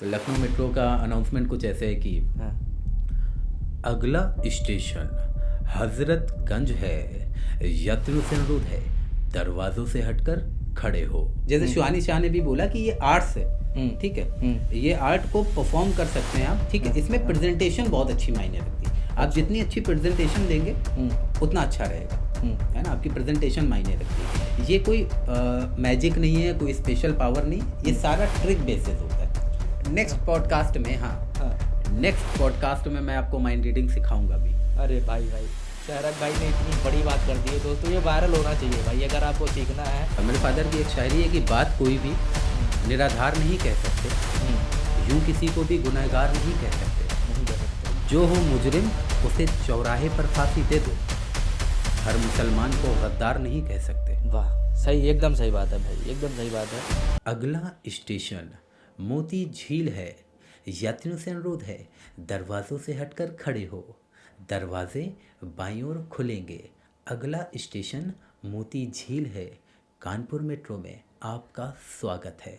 तो लखनऊ मेट्रो का अनाउंसमेंट कुछ ऐसे है कि हाँ। अगला स्टेशन हजरतगंज है, यात्रियों से अनुरोध है दरवाजों से हटकर खड़े हो। जैसे शिवानी शाह ने भी बोला कि ये आर्ट्स है, ठीक है, ये आर्ट को परफॉर्म कर सकते हैं आप, ठीक है। इसमें प्रेजेंटेशन बहुत अच्छी मायने रखती है। आप जितनी अच्छी प्रेजेंटेशन देंगे उतना अच्छा रहेगा, है ना। आपकी प्रेजेंटेशन मायने रखती है। ये कोई मैजिक नहीं है, कोई स्पेशल पावर नहीं, ये सारा ट्रिक बेसिस होता है। नेक्स्ट पॉडकास्ट में, नेक्स्ट पॉडकास्ट में मैं आपको माइंड रीडिंग सिखाऊंगा भी। अरे भाई शहरक भाई ने इतनी बड़ी बात कर दी है दोस्तों, ये वायरल होना चाहिए भाई अगर आपको सीखना है। और मेरे फादर की एक शायरी है कि बात कोई भी निराधार नहीं कह सकते, यूं किसी को भी गुनहगार नहीं कह सकते। जो हो मुजरिम उसे चौराहे पर फांसी दे दो, हर मुसलमान को गद्दार नहीं कह सकते। वाह, सही, एकदम सही बात है भाई, एकदम सही बात है। अगला स्टेशन मोती झील है, यात्रियों से अनुरोध है दरवाजों से हटकर खड़े हो, दरवाजे बाईं ओर खुलेंगे। अगला स्टेशन मोती झील है, कानपुर मेट्रो में आपका स्वागत है।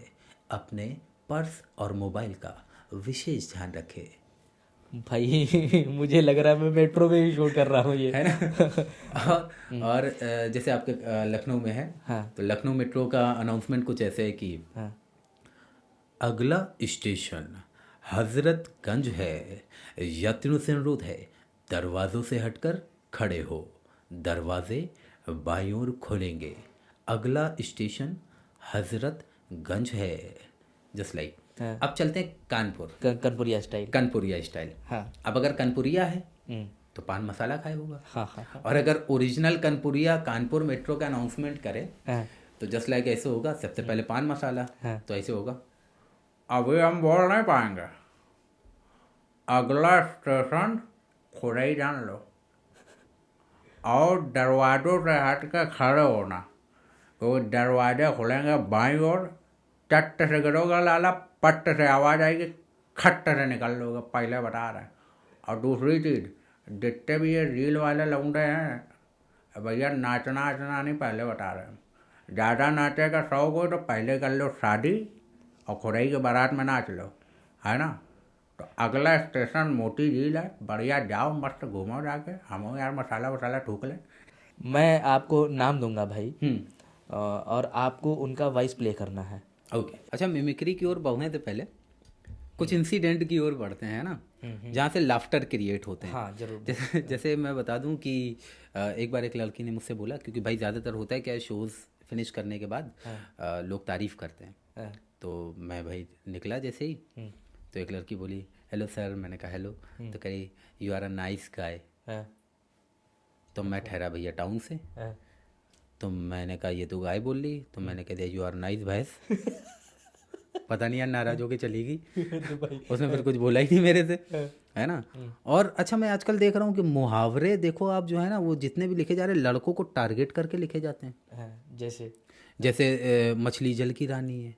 अपने पर्स और मोबाइल का विशेष ध्यान रखें। भाई मुझे लग रहा है मैं मेट्रो में ही शूट कर रहा हूँ ये, है ना। और जैसे आपके लखनऊ में है, तो लखनऊ मेट्रो का अनाउंसमेंट कुछ ऐसे है कि अगला स्टेशन हजरतगंज है, यात्रियों से अनुरोध है दरवाजों से हटकर खड़े हो, दरवाजे बाईं ओर खुलेंगे। अगला स्टेशन हजरतगंज है। जस्ट लाइक अब चलते हैं कानपुर, कनपुरिया स्टाइल। कानपुरिया स्टाइल। अब अगर कानपुरिया है तो पान मसाला खाए होगा। और अगर ओरिजिनल कानपुरिया कानपुर मेट्रो का अनाउंसमेंट करे तो जस्ट लाइक ऐसे होगा, सबसे पहले पान मसाला, तो ऐसे होगा, अभी हम बोल नहीं पाएंगे, अगला स्टेशन खुद ही जान लो, और दरवाजों से हट के खड़े होना, तो दरवाजे खुलेंगे बाईं ओर, चट्ट से गिरोगे लाला, पट्ट से आवाज़ आएगी, खट्ट से निकल लोगे, पहले बता रहे हैं। और दूसरी चीज़, जितने भी ये रील वाले लौंडे हैं भैया, नाचना नहीं, पहले बता रहे हैं, ज़्यादा नाचे का शौक हो तो पहले कर लो शादी और खुदाई के बारात में नाच लो, है ना। तो अगला स्टेशन मोती झील है, बढ़िया जाओ, मस्त घूमो जाके, हम यार मसाला वसाला ठूक लें। मैं आपको नाम दूंगा भाई, और आपको उनका वॉइस प्ले करना है। ओके, अच्छा, मिमिक्री की ओर बढ़ने से पहले कुछ इंसिडेंट की ओर बढ़ते हैं ना, जहाँ से लाफ्टर क्रिएट होते हैं। हाँ जरूर। जैसे मैं बता दूं कि एक बार एक लड़की ने मुझसे बोला, क्योंकि भाई ज़्यादातर होता है क्या, शोज़ फिनिश करने के बाद लोग तारीफ़ करते हैं, तो मैं भाई निकला जैसे ही, तो एक लड़की बोली हेलो सर, मैंने कहा हेलो, तो कही you are a nice guy. तो मैं ठहरा भैया टाउन से, तो मैंने कहा ये तो गाय बोल रही, तो मैंने कह दिया यू आर नाइस भैंस। पता नहीं यार नाराज होके चली गई, उसने फिर कुछ बोला ही नहीं मेरे से, है ना। और अच्छा, मैं आजकल देख रहा हूँ कि मुहावरे देखो आप, जो है ना, वो जितने भी लिखे जा रहे हैं लड़कों को टारगेट करके लिखे जाते हैं। जैसे मछली जल की रानी है,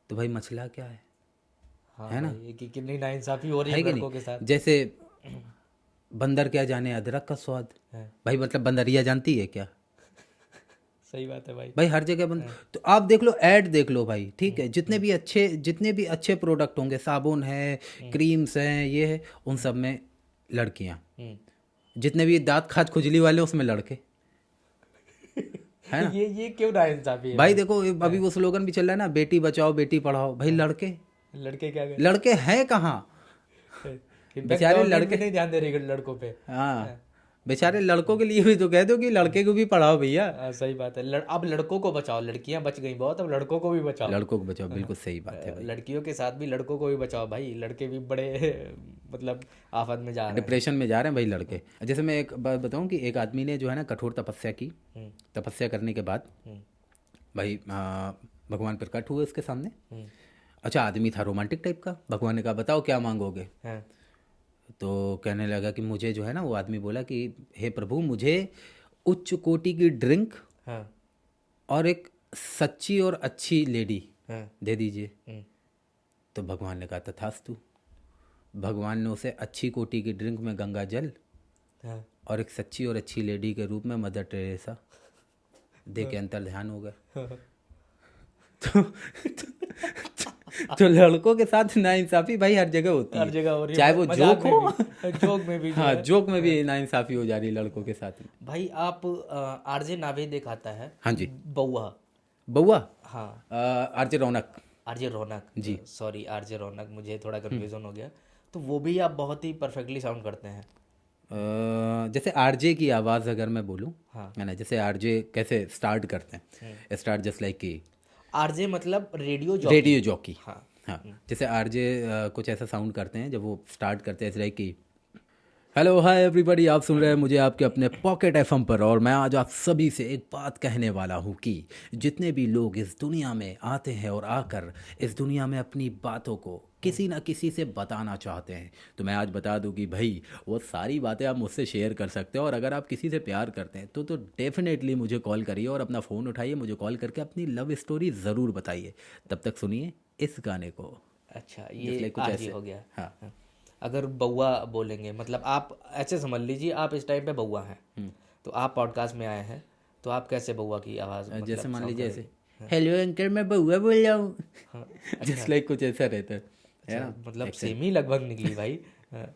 तो भाई मछला क्या है, है ना, कि कितनी नाइंसाफी हो रही है लड़कों के साथ। जैसे बंदर क्या जाने अदरक का स्वाद, भाई मतलब बंदरिया जानती है क्या। सही बात है भाई हर जगह बंद। तो आप देख लो, ऐड देख लो भाई, ठीक है, जितने भी अच्छे प्रोडक्ट होंगे, साबुन है, क्रीम्स हैं, ये है, उन सब में लड़कियां, जितने भी दांत खाज खुजली वाले उसमें लड़के, है ना। ये क्यों नाइंसाफी है भाई देखो अभी वो स्लोगन भी चल रहा है ना, बेटी बचाओ बेटी पढ़ाओ, भाई लड़के क्या लड़के हैं कहाँ, बेचारे लड़के नहीं ध्यान दे रहे लड़कों पे। हाँ, बेचारे लड़कों के लिए भी तो कह दो कि लड़के को भी पढ़ाओ भैया। सही बात है। अब लड़कों को बचाओ, लड़कियां बच गई बहुत, अब लड़कों को भी बचाओ। लड़कों को बचाओ, बिल्कुल सही बात है। लड़कियों के साथ भी लड़कों को भी बचाओ भाई, लड़के भी बड़े मतलब आफत में जा रहे हैं, डिप्रेशन में जा रहे हैं भाई लड़के। जैसे मैं एक बात बताऊं कि एक आदमी ने जो है ना कठोर तपस्या की, तपस्या करने के बाद भाई भगवान प्रकट हुए उसके सामने। अच्छा, आदमी था रोमांटिक टाइप का, भगवान ने कहा बताओ क्या मांगोगे। तो कहने लगा कि मुझे जो है ना, वो आदमी बोला कि हे प्रभु, मुझे उच्च कोटि की ड्रिंक और एक सच्ची और अच्छी लेडी दे दीजिए। तो भगवान ने कहा तथास्तु। भगवान ने उसे अच्छी कोटि की ड्रिंक में गंगा जल और एक सच्ची और अच्छी लेडी के रूप में मदर टेरेसा दे के अंतर ध्यान हो गया। तो तो लड़कों के साथ नाइंसाफी भाई हर जगह होती हर है, जगह हो रही है, चाहे वो जोक हो। जोक में भी जो हाँ, है। जोक में भी नाइंसाफी हो जा रही है लड़कों के साथ में। भाई आप आरजे नावेद एक आता है, हाँ जी। बउआ। बउआ, हाँ, आरजे रौनक। आरजे रौनक जी। सॉरी, आरजे रौनक, मुझे थोड़ा कंफ्यूजन हो गया। तो वो भी आप बहुत ही परफेक्टली साउंड करते हैं। जैसे आरजे की आवाज़ अगर मैं बोलूँ, हाँ। है ना, जैसे आरजे कैसे स्टार्ट करते हैं, स्टार्ट जस्ट लाइक कि आरजे मतलब रेडियो जॉकी। Radio jockey. हाँ। हाँ, जैसे आरजे कुछ ऐसा साउंड करते हैं जब वो स्टार्ट करते हैं, लाइक कि हेलो हाय एवरीबॉडी, आप सुन रहे हैं मुझे आपके अपने पॉकेट एफएम पर, और मैं आज आप सभी से एक बात कहने वाला हूँ कि जितने भी लोग इस दुनिया में आते हैं और आकर इस दुनिया में अपनी बातों को किसी ना किसी से बताना चाहते हैं, तो मैं आज बता दूं कि भाई वो सारी बातें आप मुझसे शेयर कर सकते हो। और अगर आप किसी से प्यार करते हैं तो डेफिनेटली मुझे कॉल करिए और अपना फ़ोन उठाइए, मुझे कॉल करके अपनी लव स्टोरी ज़रूर बताइए। तब तक सुनिए इस गाने को। अच्छा, Just ये like कुछ आरजे ऐसे। हो गया। हाँ। हाँ। अगर बउआ बोलेंगे, मतलब आप ऐसे समझ लीजिए आप इस टाइम पे बउआ हैं, तो आप पॉडकास्ट में आए हैं, तो आप कैसे बउआ की आवाज़ मतलब जैसे मान sound लीजिए करेंगे? ऐसे, हेलो अंकल मैं बउआ बोल रहा हूँ। हाँ। जस्ट लाइक कुछ ऐसा रहता है अच्छा, ना। मतलब सेम ही लगभग निकली भाई। हाँ।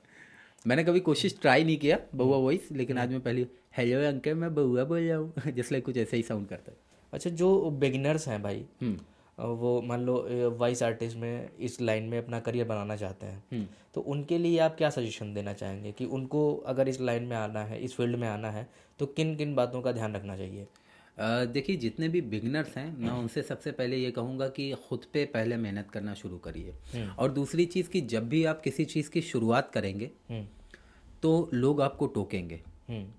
मैंने कभी कोशिश ट्राई नहीं किया बउआ वॉइस, लेकिन आज मैं पहली हेलो अंकल मैं बउआ बोल रहा हूँ। जस्ट लाइक कुछ ऐसा ही साउंड करता है। अच्छा, जो बिगिनर्स हैं भाई, हम्म। वो मान लो वॉइस आर्टिस्ट में इस लाइन में अपना करियर बनाना चाहते हैं, तो उनके लिए आप क्या सजेशन देना चाहेंगे कि उनको अगर इस लाइन में आना है, इस फील्ड में आना है, तो किन किन बातों का ध्यान रखना चाहिए? देखिए, जितने भी बिगनर्स हैं मैं उनसे सबसे पहले ये कहूँगा कि ख़ुद पे पहले मेहनत करना शुरू करिए। और दूसरी चीज़ कि जब भी आप किसी चीज़ की शुरुआत करेंगे तो लोग आपको टोकेंगे।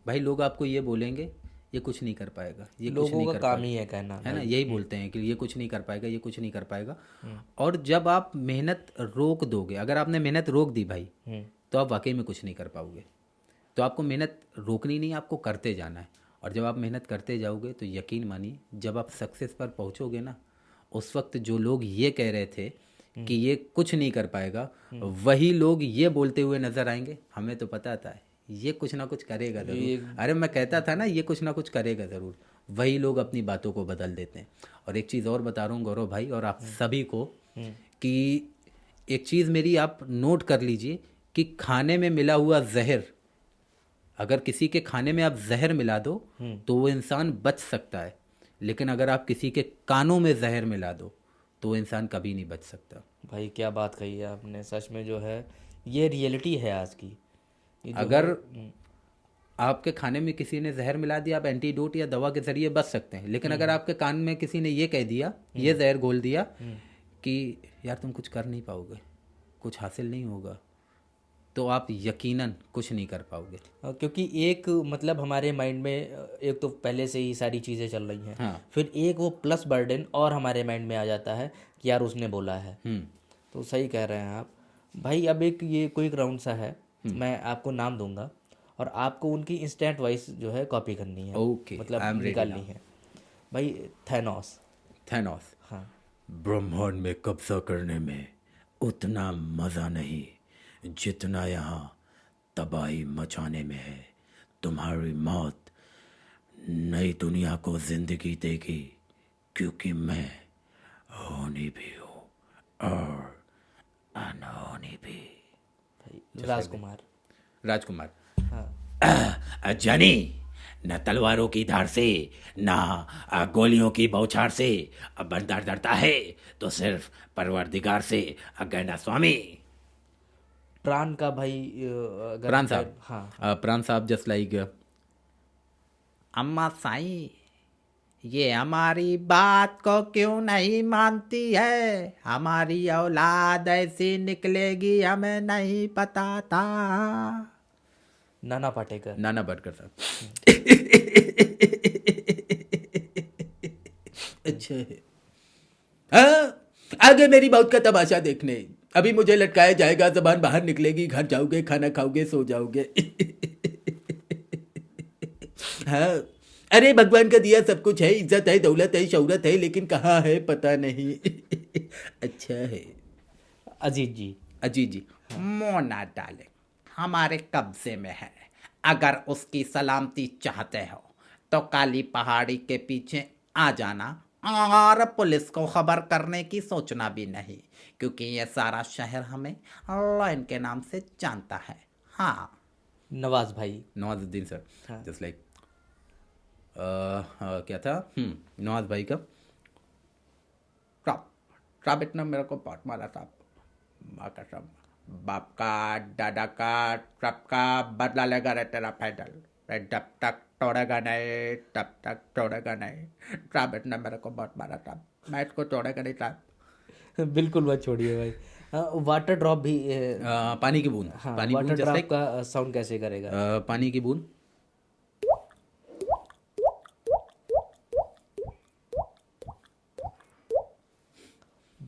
भाई लोग आपको ये बोलेंगे ये कुछ नहीं कर पाएगा, ये कुछ लोगों नहीं का कर काम पाएगा, ही है कहना है ना, भाई। यही बोलते हैं कि ये कुछ नहीं कर पाएगा, ये कुछ नहीं कर पाएगा। और जब आप मेहनत रोक दोगे, अगर आपने मेहनत रोक दी भाई, तो आप वाकई में कुछ नहीं कर पाओगे। तो आपको मेहनत रोकनी नहीं, आपको करते जाना है। और जब आप मेहनत करते जाओगे तो यकीन मानिए जब आप सक्सेस पर पहुंचोगे ना, उस वक्त जो लोग ये कह रहे थे कि ये कुछ नहीं कर पाएगा, वही लोग ये बोलते हुए नजर आएंगे, हमें तो पता था ये कुछ ना कुछ करेगा ज़रूर, अरे मैं कहता था ना ये कुछ ना कुछ करेगा ज़रूर। वही लोग अपनी बातों को बदल देते हैं। और एक चीज़ और बता रहा हूँ गौरव भाई और आप सभी को, कि एक चीज़ मेरी आप नोट कर लीजिए कि खाने में मिला हुआ जहर, अगर किसी के खाने में आप जहर मिला दो तो वो इंसान बच सकता है, लेकिन अगर आप किसी के कानों में जहर मिला दो तो वो इंसान कभी नहीं बच सकता। भाई क्या बात कही है आपने, सच में जो है ये रियलिटी है आज की। ये जो अगर है, आपके खाने में किसी ने जहर मिला दिया, आप एंटीडोट या दवा के ज़रिए बच सकते हैं, लेकिन अगर आपके कान में किसी ने ये कह दिया, ये जहर घोल दिया कि यार तुम कुछ कर नहीं पाओगे, कुछ हासिल नहीं होगा, तो आप यकीनन कुछ नहीं कर पाओगे। क्योंकि एक मतलब हमारे माइंड में एक तो पहले से ही सारी चीज़ें चल रही हैं, हाँ। फिर एक वो प्लस बर्डन और हमारे माइंड में आ जाता है कि यार उसने बोला है। तो सही कह रहे हैं आप भाई। अब एक ये क्विक राउंड सा है, मैं आपको नाम दूंगा और आपको उनकी इंस्टेंट वॉइस जो है कॉपी करनी है। ओके, मतलब निकालनी है भाई। थैनोस। थैनोस। हाँ। ब्रह्मांड में कब्जा करने में उतना मज़ा नहीं जितना यहाँ तबाही मचाने में है। तुम्हारी मौत नई दुनिया को जिंदगी देगी, क्योंकि मैं होनी भी हूँ और अनहोनी भी। राजकुमार। राजकुमार। हाँ। जानी, न तलवारों की धार से ना गोलियों की बौछार से बंदा डरता है तो सिर्फ परवरदिगार से। गैंडा स्वामी। प्राण का भाई अगर प्राण साहब। हाँ। प्राण साहब जस्ट लाइक, अम्मा साईं ये हमारी बात को क्यों नहीं मानती है, हमारी औलाद ऐसी निकलेगी हमें नहीं पता था। नाना पाटेकर। नाना पाटेकर साहब। अच्छा है। हाँ, आगे मेरी मौत का तमाशा देखने। अभी मुझे लटकाया जाएगा, जबान बाहर निकलेगी, घर जाओगे, खाना खाओगे, सो जाओगे। हाँ, अरे भगवान का दिया सब कुछ है, इज्जत है, दौलत है, शौहरत है, लेकिन कहाँ है पता नहीं। अच्छा है। अजीत जी। अजीत जी। मोना डाले हमारे कब्जे में है, अगर उसकी सलामती चाहते हो तो काली पहाड़ी के पीछे आ जाना, और पुलिस को खबर करने की सोचना भी नहीं, क्योंकि ये सारा शहर हमें लॉयन के नाम से जानता है। हाँ, नवाज भाई। नवाजुद्दीन सर, हाँ। जस्ट लाइक क्या था, नवाज भाई का ट्रप ट्रप इतना मेरे को बहुत मारा था, माँ कसम, बाप का दादा का ट्रप का बदला लेगा रे तेरा पैदल, जब तक तोड़ेगा नहीं तब तक तोड़ेगा नहीं। ट्रप इतना मेरे को बहुत मारा था, मैं इसको तोड़ेगा नहीं ट्रप। बिल्कुल मत छोड़िए भाई। वाटर ड्रॉप भी पानी की बूंद, हाँ, पानी वाटर बूंद जस्ट ड्रॉप लाइक, का साउंड कैसे करेगा? पानी की बूंद।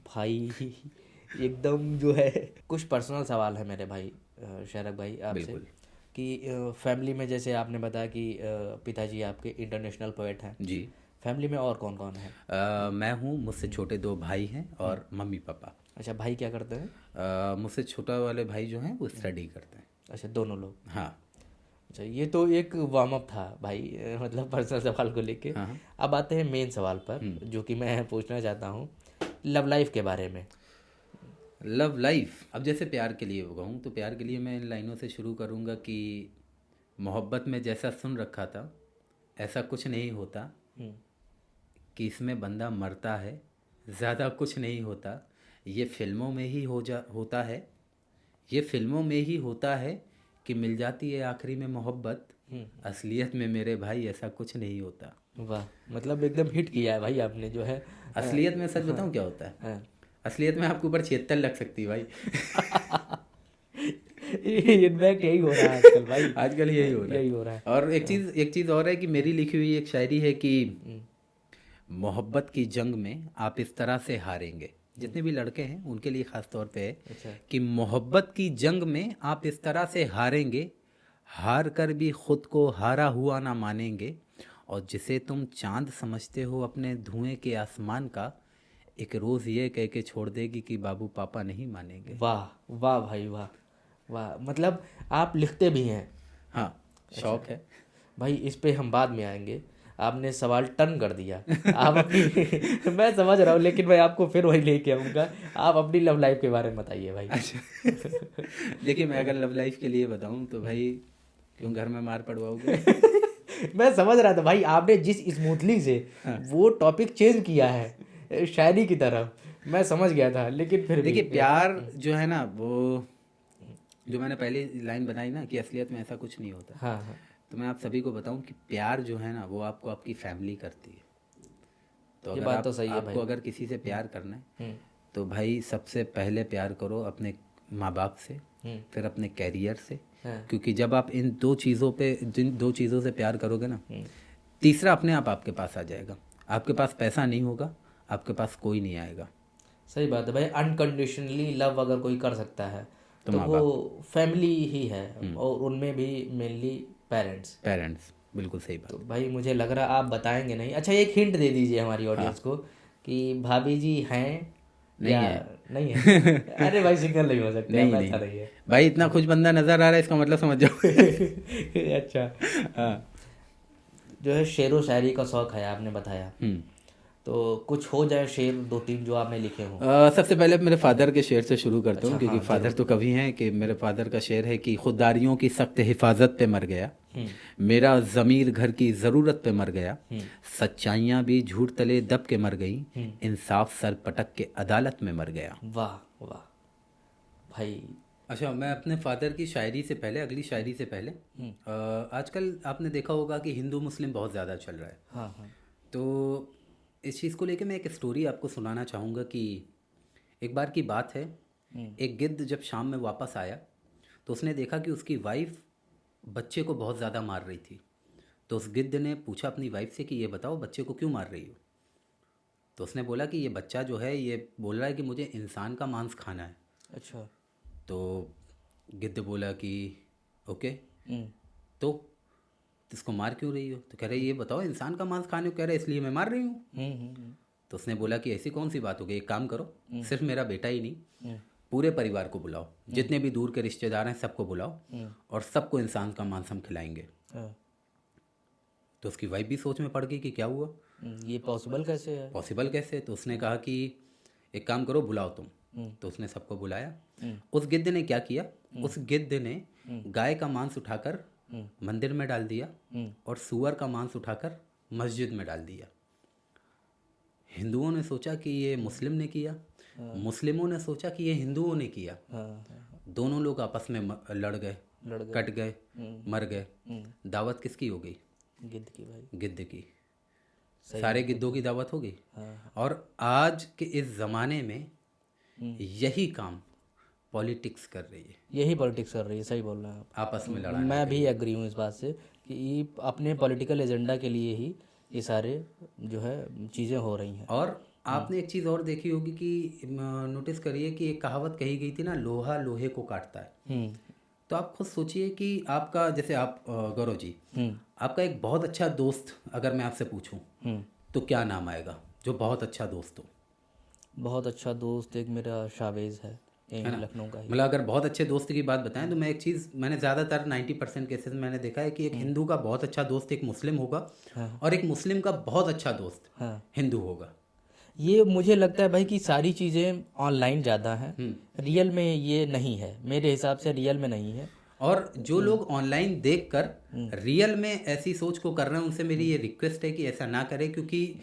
भाई एकदम जो है, कुछ पर्सनल सवाल है मेरे भाई शरक भाई आपसे, बिल्कुल कि फैमिली में जैसे आपने बताया कि पिताजी आपके इंटरनेशनल पोएट हैं, जी। फैमिली में और कौन कौन है? मैं हूँ, मुझसे छोटे 2 भाई हैं और मम्मी पापा। अच्छा, भाई क्या करते हैं? मुझसे छोटा वाले भाई जो हैं वो स्टडी करते हैं। अच्छा, दोनों लोग। हाँ अच्छा, ये तो एक वार्म अप था भाई, मतलब पर्सनल सवाल को लेके। हाँ। अब आते हैं मेन सवाल पर, जो कि मैं पूछना चाहता हूँ लव लाइफ के बारे में। लव लाइफ, अब जैसे प्यार के लिए कहूँ तो प्यार के लिए मैं इन लाइनों से शुरू करूँगा कि मोहब्बत में जैसा सुन रखा था ऐसा कुछ नहीं होता, कि इसमें बंदा मरता है, ज़्यादा कुछ नहीं होता, ये फिल्मों में ही होता है, ये फिल्मों में ही होता है कि मिल जाती है आखिरी में मोहब्बत, असलियत में मेरे भाई ऐसा कुछ नहीं होता। वाह, मतलब एकदम हिट किया है भाई आपने जो है। असलियत में सच बताऊँ क्या होता है? हाँ। असलियत में आपके ऊपर 76 लग सकती है भाई। इनफैक्ट यही हो रहा है आजकल भाई, आजकल यही हो रहा है। यही हो रहा है। और एक चीज़ और है कि मेरी लिखी हुई एक शायरी है कि मोहब्बत की जंग में आप इस तरह से हारेंगे, जितने भी लड़के हैं उनके लिए ख़ास तौर पे है अच्छा। कि मोहब्बत की जंग में आप इस तरह से हारेंगे, हार कर भी खुद को हारा हुआ ना मानेंगे, और जिसे तुम चांद समझते हो अपने धुएं के आसमान का, एक रोज़ ये कह के छोड़ देगी कि बाबू पापा नहीं मानेंगे। वाह वाह भाई, वाह वाह, मतलब आप लिखते भी हैं? हाँ, शौक है भाई, इस पे हम बाद में आएंगे, आपने सवाल टर्न कर दिया। आप अपनी मैं समझ रहा हूँ, लेकिन मैं आपको फिर वही लेके आऊँगा। आप अपनी लव लाइफ के बारे में बताइए भाई। देखिए, मैं अगर लव लाइफ के लिए बताऊँ तो भाई क्यों घर में मार पड़वाओगे? मैं समझ रहा था भाई, आपने जिस स्मूथली से वो टॉपिक चेंज किया है शायरी की तरफ, मैं समझ गया था, लेकिन फिर भी देखिए, प्यार जो है ना, वो जो मैंने पहले लाइन बनाई ना कि असलियत में ऐसा कुछ नहीं होता, हाँ हाँ, तो मैं आप सभी को बताऊं कि प्यार जो है ना वो आपको आपकी फैमिली करती है। तो ये अगर बात तो सही है आपको भाई। अगर किसी से प्यार करना है तो भाई सबसे पहले प्यार करो अपने माँ बाप से, फिर अपने कैरियर से, हाँ। क्योंकि जब आप इन 2 चीज़ों पे, जिन 2 चीज़ों से प्यार करोगे ना, तीसरा अपने आप आपके पास आ जाएगा। आपके पास पैसा नहीं होगा, आपके पास कोई नहीं आएगा। सही बात है भाई, अनकंडीशनली लव अगर कोई कर सकता है तो वो फैमिली ही है, और उनमें भी मेनली पेरेंट्स। बिल्कुल सही बात। तो भाई मुझे लग रहा आप बताएंगे नहीं। अच्छा, एक हिंट दे दीजिए हमारी ऑडियंस को कि भाभी जी हैं नहीं या है। नहीं है? अरे भाई, सिंगल नहीं हो सकते, नहीं ऐसा नहीं है भाई, इतना खुश बंदा नजर आ रहा है, इसका मतलब समझ जाओ। अच्छा, हाँ। जो है शेरो शायरी का शौक है आपने बताया, तो कुछ हो जाए शेर 2-3 जो आपने लिखे हों। सबसे पहले मेरे फादर के शेर से शुरू करता हूँ, क्योंकि हाँ, फादर तो कवि हैं। कि मेरे फादर का शेर है कि खुददारियों की सख्त हिफाजत पे मर गया, मेरा ज़मीर घर की ज़रूरत पे मर गया, सच्चाइयाँ भी झूठ तले दब के मर गई, इंसाफ सर पटक के अदालत में मर गया। वाह वाह भाई। अच्छा, मैं अपने फादर की शायरी से पहले, अगली शायरी से पहले, आजकल आपने देखा होगा कि हिंदू मुस्लिम बहुत ज़्यादा चल रहा है। हाँ हाँ, तो इस चीज़ को लेके मैं एक स्टोरी आपको सुनाना चाहूँगा कि एक बार की बात है, एक गिद्ध जब शाम में वापस आया तो उसने देखा कि उसकी वाइफ बच्चे को बहुत ज़्यादा मार रही थी। तो उस गिद्ध ने पूछा अपनी वाइफ से कि ये बताओ बच्चे को क्यों मार रही हो? तो उसने बोला कि ये बच्चा जो है ये बोल रहा है कि मुझे इंसान का मांस खाना है। अच्छा। तो गिद्ध बोला कि ओके, तो इसको मार क्यों रही हो? तो कह रहे ये बताओ इंसान का मांस खाने को कह रहे इसलिए मैं मार रही हूँ। तो उसने बोला कि ऐसी कौन सी बात हो गई, एक काम करो, सिर्फ मेरा बेटा ही नहीं पूरे परिवार को बुलाओ, जितने भी दूर के रिश्तेदार हैं सबको बुलाओ, और सबको इंसान का मांस हम खिलाएंगे। तो उसकी वाइफ भी सोच में पड़ गई कि क्या हुआ। ये पॉसिबल कैसे है? पॉसिबल कैसे? तो उसने कहा कि एक काम करो, बुलाओ तुम। तो उसने सबको बुलाया। उस गिद्ध ने क्या किया, उस गिद्ध ने गाय का मांस उठाकर मंदिर में डाल दिया और सूअर का मांस उठाकर मस्जिद में डाल दिया। हिंदुओं ने सोचा कि ये मुस्लिम ने किया, मुस्लिमों ने सोचा कि ये हिंदुओं ने किया। दोनों लोग आपस में लड़ गए, कट गए, मर गए। दावत किसकी हो गई? गिद्ध की भाई, गिद्ध की। सारे गिद्धों की दावत हो गई। और आज के इस ज़माने में यही काम पॉलिटिक्स कर रही है, यही पॉलिटिक्स कर रही है। सही बोल रहे हैं आप। आपस में लड़ाने। मैं भी एग्री हूँ इस बात से कि ये अपने पॉलिटिकल एजेंडा के लिए ही ये सारे जो है चीज़ें हो रही हैं। और आपने एक चीज़ और देखी होगी कि नोटिस करिए कि एक कहावत कही गई थी ना, लोहा लोहे को काटता है। तो आप खुद सोचिए कि आपका, जैसे आप गौरव जी, आपका एक बहुत अच्छा दोस्त अगर मैं आपसे पूछूं तो क्या नाम आएगा जो बहुत अच्छा दोस्त हो? बहुत अच्छा दोस्त एक मेरा शावेज है लखनऊ का ही। मतलब अगर बहुत अच्छे दोस्त की बात बताएं तो मैं एक चीज़, मैंने ज़्यादातर 90% केसेस में मैंने देखा है कि एक हिंदू का बहुत अच्छा दोस्त एक मुस्लिम होगा और एक मुस्लिम का बहुत अच्छा दोस्त हिंदू होगा। ये मुझे लगता है भाई कि सारी चीज़ें ऑनलाइन ज़्यादा हैं, रियल में ये नहीं है। मेरे हिसाब से रियल में नहीं है। और जो लोग ऑनलाइन देखकर रियल में ऐसी सोच को कर रहे हैं, उनसे मेरी ये रिक्वेस्ट है कि ऐसा ना करें, क्योंकि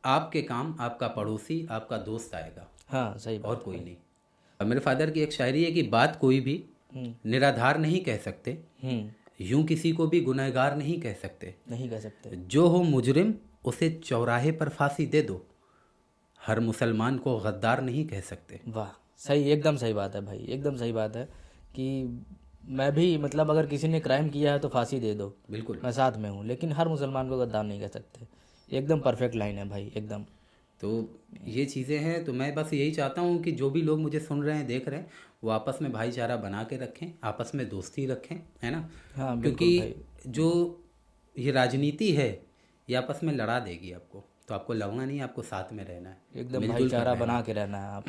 आपके काम आपका पड़ोसी, आपका दोस्त आएगा। हाँ सही बात। और कोई नहीं। मेरे फादर की एक शायरी है कि बात कोई भी निराधार नहीं कह सकते, यूं किसी को भी गुनहगार नहीं कह सकते। नहीं कह सकते। जो हो मुजरिम उसे चौराहे पर फांसी दे दो, हर मुसलमान को गद्दार नहीं कह सकते। वाह, सही, एकदम सही बात है भाई, एकदम सही बात है कि मैं भी मतलब अगर किसी ने क्राइम किया है तो फांसी दे दो, बिल्कुल मैं साथ में हूँ, लेकिन हर मुसलमान को गद्दार नहीं कह सकते। एकदम परफेक्ट लाइन है भाई, एकदम। तो ये चीज़ें हैं। तो मैं बस यही चाहता हूँ कि जो भी लोग मुझे सुन रहे हैं, देख रहे हैं, वो आपस में भाईचारा बना के रखें, आपस में दोस्ती रखें, है ना? हाँ क्योंकि जो ये राजनीति है ये आपस में लड़ा देगी आपको। तो आपको लड़ना नहीं, आपको साथ में रहना है, एकदम भाईचारा बना के रहना है आप।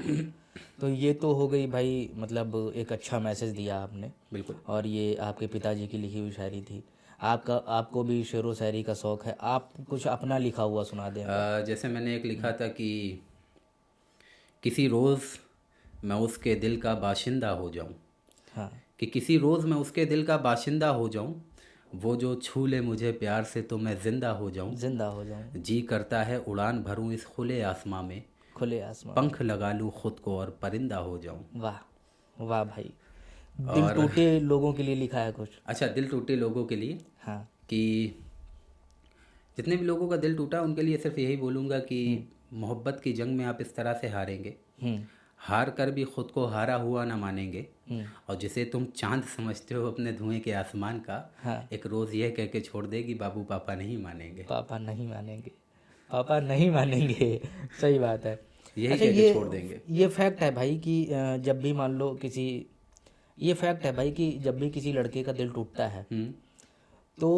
तो ये तो हो गई भाई, मतलब एक अच्छा मैसेज दिया आपने। बिल्कुल। और ये आपके पिताजी की लिखी हुई शायरी थी। आपको भी शेर व शायरी का शौक़ है, आप कुछ अपना लिखा हुआ सुना दें। जैसे मैंने एक लिखा था कि किसी रोज़ मैं उसके दिल का बाशिंदा हो जाऊं। हाँ। कि किसी रोज़ मैं उसके दिल का बाशिंदा हो जाऊं, वो जो छू ले मुझे प्यार से तो मैं जिंदा हो जाऊं। जिंदा हो जाऊं। जी करता है उड़ान भरूं इस खुले आसमां में, खुले आसमां, पंख लगा लूं खुद को और परिंदा हो जाऊं। वाह वाह भाई, दिल टूटे लोगों के लिए लिखा है कुछ? अच्छा, दिल टूटे लोगों के लिए। हाँ। कि जितने भी लोगों का दिल टूटा उनके लिए सिर्फ यही बोलूँगा कि मोहब्बत की जंग में आप इस तरह से हारेंगे, हार कर भी खुद को हारा हुआ ना मानेंगे, और जिसे तुम चांद समझते हो अपने धुएं के आसमान का, एक रोज़ यह कह के छोड़ देगी बाबू पापा नहीं मानेंगे। पापा नहीं मानेंगे, पापा नहीं मानेंगे। सही बात है। यही कह के छोड़ देंगे। ये फैक्ट है भाई कि जब भी मान लो किसी, ये फैक्ट है भाई कि जब भी किसी लड़के का दिल टूटता है तो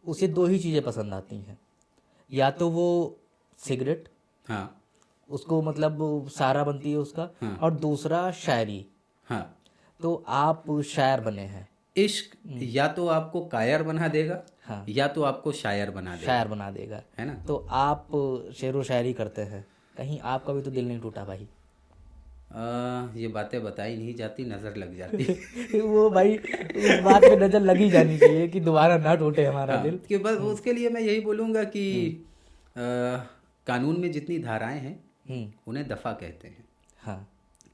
उसे दो ही चीज़ें पसंद आती हैं, या तो वो सिगरेट, हाँ, उसको मतलब सहारा बनती है उसका, और दूसरा शायरी। हाँ। तो आप शायर बने हैं। इश्क या तो आपको कायर बना देगा, हाँ, या तो आपको शायर बना देगा, शायर बना देगा, है ना? तो आप शेर व शायरी करते हैं, कहीं आपका भी तो दिल नहीं टूटा भाई? ये बातें बताई नहीं जाती, नज़र लग जाती। वो भाई उस बात पे नजर लगी जानी चाहिए कि दोबारा ना टूटे हमारा दिल। कि बस उसके लिए मैं यही बोलूँगा कि कानून में जितनी धाराएं हैं उन्हें दफ़ा कहते हैं। हाँ,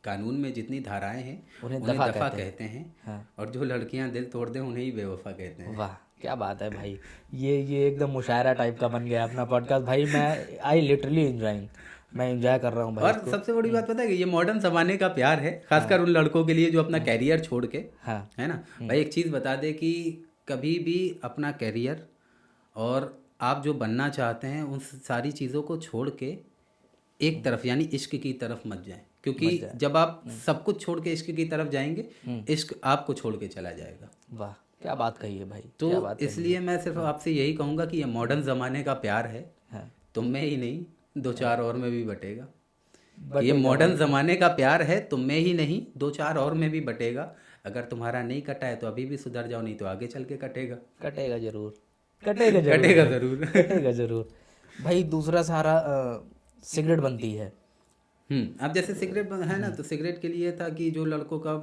कानून में जितनी धाराएं हैं उन्हें उन्हें दफ़ा दफ़ा कहते कहते हैं। हाँ। और जो लड़कियां दिल तोड़ दें उन्हें ही बेवफा कहते हैं। वाह, क्या बात है भाई, ये एकदम मुशायरा टाइप का बन गया अपना पॉडकास्ट भाई। मैं आई लिटरली एंजॉइंग, मैं एंजॉय कर रहा हूँ भाई। और सबसे बड़ी बात पता है कि ये मॉडर्न ज़माने का प्यार है, खासकर उन लड़कों के लिए जो अपना कैरियर छोड़ के, है ना भाई। एक चीज़ बता दे कि कभी भी अपना कैरियर और आप जो बनना चाहते हैं उन सारी चीज़ों को छोड़ के एक तरफ यानी इश्क की तरफ मत जाएं, क्योंकि जब आप सब कुछ छोड़ के इश्क की तरफ जाएंगे, इश्क आपको छोड़ के चला जाएगा। वाह, क्या बात कही है भाई। तो इसलिए मैं सिर्फ आपसे यही कहूँगा कि ये मॉडर्न ज़माने का प्यार है, तुम में ही नहीं दो चार और में भी बटेगा। ये मॉडर्न ज़माने का प्यार है, तुम में ही नहीं दो चार और में भी बटेगा। अगर तुम्हारा नहीं कटा है तो अभी भी सुधर जाओ, नहीं तो आगे चल के कटेगा। कटेगा जरूर, कटेगा ज़रूर। कटेगा जरूर। भाई दूसरा सहारा सिगरेट बनती है। अब जैसे सिगरेट है ना, तो सिगरेट के लिए था कि जो लड़कों का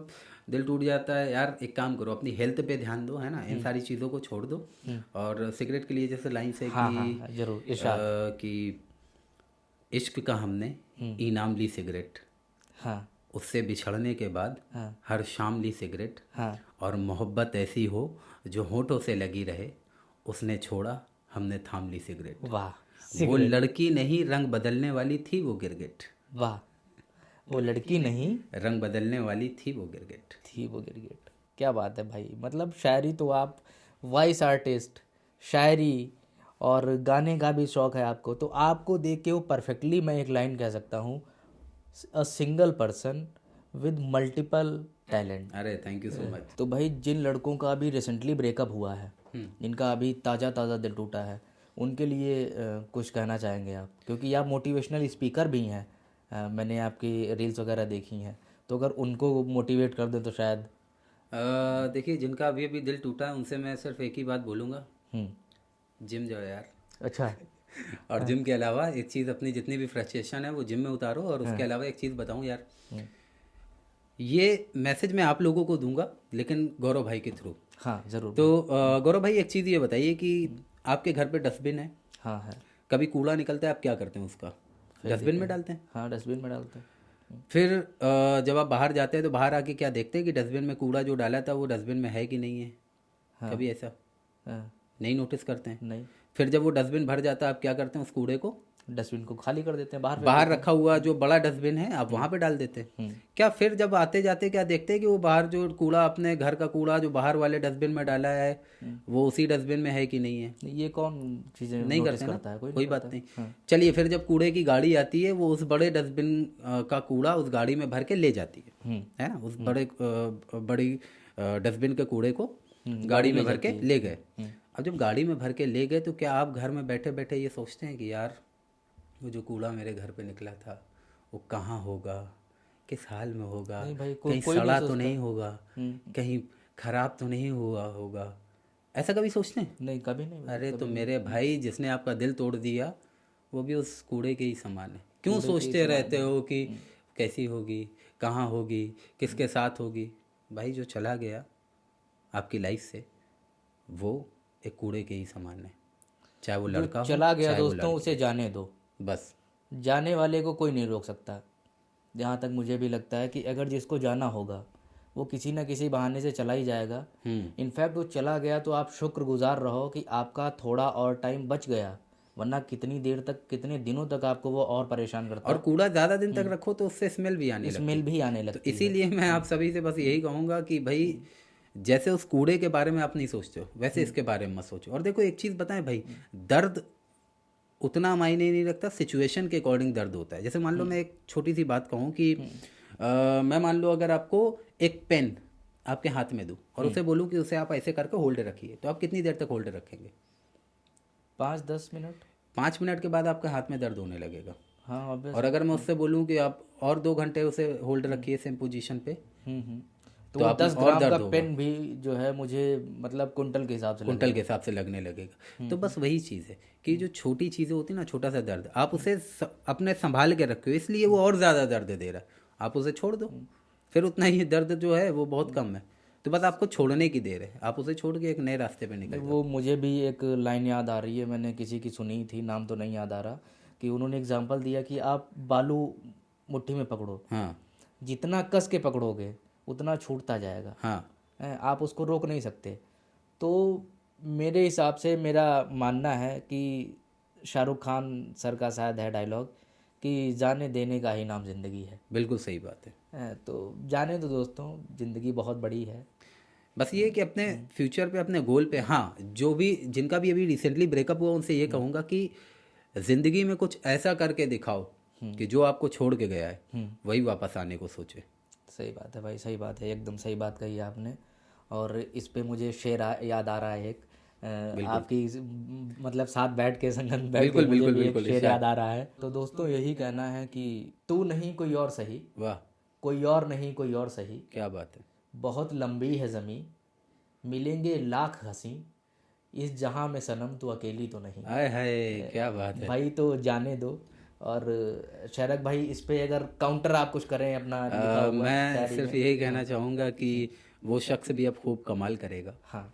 दिल टूट जाता है, यार एक काम करो, अपनी हेल्थ पे ध्यान दो, है ना, इन सारी चीज़ों को छोड़ दो। और सिगरेट के लिए जैसे लाइन से हाँ कि हाँ जरूर इरशाद। कि इश्क का हमने इनाम ली सिगरेट, हाँ उससे बिछड़ने के बाद हाँ हर शाम ली सिगरेट, हाँ और मोहब्बत ऐसी हो जो होठों से लगी रहे, उसने छोड़ा हमने थाम ली सिगरेट। वाह वो लड़की नहीं रंग बदलने वाली थी वो गिरगिट, वाह, वो लड़की नहीं रंग बदलने वाली थी वो गिरगिट। थी वो गिरगिट। क्या बात है भाई, मतलब शायरी तो आप वॉइस आर्टिस्ट, शायरी और गाने का भी शौक है आपको, तो आपको देख के वो परफेक्टली मैं एक लाइन कह सकता हूँ, a single person with multiple talent. अरे थैंक यू सो मच। तो भाई जिन लड़कों का अभी रिसेंटली ब्रेकअप हुआ है, जिनका अभी ताज़ा ताज़ा दिल टूटा है, उनके लिए कुछ कहना चाहेंगे आप, क्योंकि आप मोटिवेशनल स्पीकर भी हैं, मैंने आपकी रील्स वगैरह देखी हैं, तो अगर उनको मोटिवेट कर दें तो शायद। देखिए, जिनका अभी अभी दिल टूटा है उनसे मैं सिर्फ एक ही बात बोलूँगा, हम्म। जिम जाओ यार। अच्छा। और जिम के अलावा एक चीज़, अपनी जितनी भी फ्रस्ट्रेशन है वो जिम में उतारो। और उसके अलावा एक चीज़ बताऊँ यार, ये मैसेज मैं आप लोगों को दूंगा, लेकिन गौरव भाई के थ्रू। हाँ ज़रूर। तो गौरव भाई, एक चीज़ ये बताइए कि आपके घर पे डस्टबिन है, हाँ है। कभी कूड़ा निकलता है, आप क्या करते हैं उसका? डस्टबिन में डालते हैं। हाँ डस्टबिन में डालते हैं। फिर जब आप बाहर जाते हैं तो बाहर आके क्या देखते हैं कि डस्टबिन में कूड़ा जो डाला था वो डस्टबिन में है कि नहीं है? कभी ऐसा हाँ, नहीं नोटिस करते हैं? नहीं, फिर जब वो डस्टबिन भर जाता है, आप क्या करते हैं? उस कूड़े को डस्टबिन को खाली कर देते हैं, बाहर बाहर रखा हुआ जो बड़ा डस्टबिन है आप वहाँ पे डाल देते हैं। क्या फिर जब आते जाते क्या देखते हैं कि वो बाहर जो कूड़ा, अपने घर का कूड़ा जो बाहर वाले डस्टबिन में डाला है, वो उसी डस्टबिन में है कि नहीं है? ये कौन चीज़ें नहीं नोटिस करते करता है? ना, कोई बात नहीं। चलिए, फिर जब कूड़े की गाड़ी आती है, वो उस बड़े डस्टबिन का कूड़ा उस गाड़ी में भर के ले जाती है ना, उस बड़ी डस्टबिन के कूड़े को गाड़ी में भर के ले गए। अब जब गाड़ी में भर के ले गए, तो क्या आप घर में बैठे बैठे ये सोचते हैं कि यार वो जो कूड़ा मेरे घर पे निकला था वो कहाँ होगा, किस हाल में होगा, नहीं भाई, कहीं सड़ा तो नहीं होगा, कहीं खराब तो नहीं हुआ होगा? ऐसा कभी सोचते हैं? नहीं, कभी नहीं। अरे तो मेरे भाई, जिसने आपका दिल तोड़ दिया वो भी उस कूड़े के ही समान है। क्यों सोचते रहते हो कि कैसी होगी, कहाँ होगी, किसके साथ होगी? भाई, जो चला गया आपकी लाइफ से, वो एक कूड़े के ही समान है, चाहे वो लड़का हो चला गया चाहे वो दोस्तों, उसे जाने दो। बस। जाने वाले को कोई नहीं रोक सकता। जहाँ तक मुझे भी लगता है कि अगर जिसको जाना होगा वो किसी ना किसी बहाने से चला ही जाएगा। इनफैक्ट वो चला गया तो आप शुक्रगुजार रहो कि आपका थोड़ा और टाइम बच गया, वरना कितनी देर तक, कितने दिनों तक आपको वो और परेशान करता। और कूड़ा ज़्यादा दिन तक रखो तो उससे स्मेल भी आने लगती है। स्मेल भी आने तो लगती है। इसीलिए मैं आप सभी से बस यही कहूँगा कि भाई, जैसे उस कूड़े के बारे में आप नहीं सोचते हो, वैसे इसके बारे में मत सोचो। और देखो, एक चीज़ बताएं भाई, दर्द उतना मायने नहीं रखता, सिचुएशन के अकॉर्डिंग दर्द होता है। जैसे मान लो मैं एक छोटी सी बात कहूँ कि मैं मान लो अगर आपको एक पेन आपके हाथ में दूँ और उसे बोलूँ कि उसे आप ऐसे करके होल्ड रखिए, तो आप कितनी देर तक होल्ड रखेंगे? 5-10 मिनट। 5 मिनट के बाद आपके हाथ में दर्द होने लगेगा। हाँ obvious। और अगर मैं उससे बोलूँ कि आप और 2 घंटे उसे होल्ड रखिए सेम पोजीशन पे, तो वो 10 ग्राम का पेन भी जो है मुझे, मतलब कुंटल के हिसाब से कुंटल के हिसाब से लगने लगेगा। तो बस वही चीज़ है कि जो छोटी चीज़ें होती है ना, छोटा सा दर्द, आप उसे अपने संभाल के रखो, इसलिए वो और ज़्यादा दर्द दे रहा है। आप उसे छोड़ दो, फिर उतना ही दर्द जो है वो बहुत कम है। तो बस आपको छोड़ने की देर है, आप उसे छोड़ के एक नए रास्ते पे निकल जाओ। वो मुझे भी एक लाइन याद आ रही है, मैंने किसी की सुनी थी, नाम तो नहीं याद आ रहा, कि उन्होंने एग्जाम्पल दिया कि आप बालू मुट्ठी में पकड़ो, हाँ जितना कस के पकड़ोगे उतना छूटता जाएगा। हाँ, आप उसको रोक नहीं सकते। तो मेरे हिसाब से मेरा मानना है कि शाहरुख खान सर का शायद है डायलॉग कि जाने देने का ही नाम ज़िंदगी है। बिल्कुल सही बात है। तो जाने दो दोस्तों, ज़िंदगी बहुत बड़ी है। बस ये कि अपने फ्यूचर पे, अपने गोल पे, हाँ, जो भी जिनका भी अभी रिसेंटली ब्रेकअप हुआ उनसे ये कहूँगा कि ज़िंदगी में कुछ ऐसा करके दिखाओ कि जो आपको छोड़ के गया है वही वापस आने को सोचे। सही बात है भाई, सही बात है, एकदम सही बात कही आपने। और इस पे मुझे शेर याद आ रहा है एक, आपकी मतलब साथ बैठ के, संगत बैठ के मुझे भी एक शेर याद आ रहा है। तो दोस्तों यही कहना है कि तू नहीं कोई और सही, वाह, कोई और नहीं कोई और सही, क्या बात है। बहुत लंबी है ज़मीं, मिलेंगे लाख हंसी, इस जहां में सनम तू अकेली तो नहीं। आय हाय क्या बात है। भाई तो जाने दो। और शरक भाई इस पे अगर काउंटर आप कुछ करें अपना लिखा हुआ मैं शायरी सिर्फ में। यही कहना चाहूँगा कि वो शख्स भी अब खूब कमाल करेगा। हाँ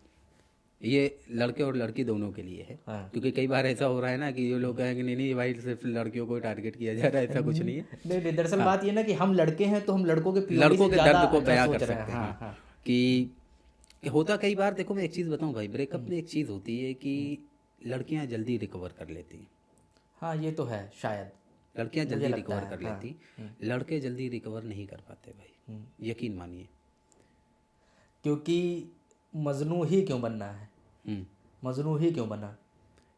ये लड़के और लड़की दोनों के लिए है, हाँ। क्योंकि कई बार ऐसा हो रहा है ना कि ये लोग कहें कि नहीं नहीं भाई सिर्फ लड़कियों को टारगेट किया जा रहा है, ऐसा कुछ नहीं है। नहीं नहीं, दरअसल बात ये ना कि हम लड़के हैं तो हम लड़कों के पीओवी लड़कों से के ज़्यादा दर्द को अच्छा बयां सोच कर रहे हैं। सकते हाँ हैं हाँ। कि होता कई बार, देखो मैं एक चीज़ बताऊं भाई, ब्रेकअप में एक चीज़ होती है कि लड़कियां जल्दी रिकवर कर लेती हैं। हाँ ये तो है शायद। लड़कियां मुझे जल्दी लगता रिकवर है, कर हाँ। लेती, लड़के जल्दी रिकवर नहीं कर पाते भाई, यकीन मानिए। क्योंकि मजनू ही क्यों बनना है, हम्म, मजनू ही क्यों बना।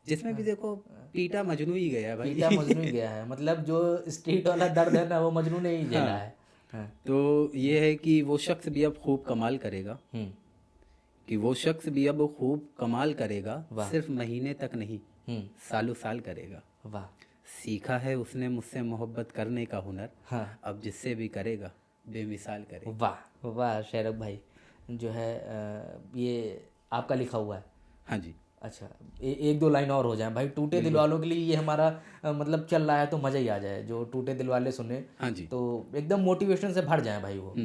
जिसमें भी देखो पीटा मजनू ही गया भाई। पीटा मजनू ही गया है, मतलब जो स्ट्रीट वाला दर्द है ना वो मजनू ने ही झेला है। हाँ। तो ये है कि वो शख्स भी अब खूब कमाल करेगा, हम्म कि वो शख्स भी अब खूब कमाल करेगा, वाह। सिर्फ महीने तक नहीं हम्म। सालों साल करेगा। वाह। सीखा है उसने मुझसे मोहब्बत करने का हुनर, हाँ। अब जिससे भी करेगा बेमिसाल करेगा। वाह वाह शरक भाई जो है ये आपका लिखा हुआ है। हाँ जी। अच्छा एक दो लाइन और हो जाए भाई, टूटे दिल वालों के लिए ये हमारा मतलब चल रहा है तो मज़ा ही आ जाए। जो टूटे दिल वाले सुने हाँ जी। तो एकदम मोटिवेशन से भर जाए भाई वो।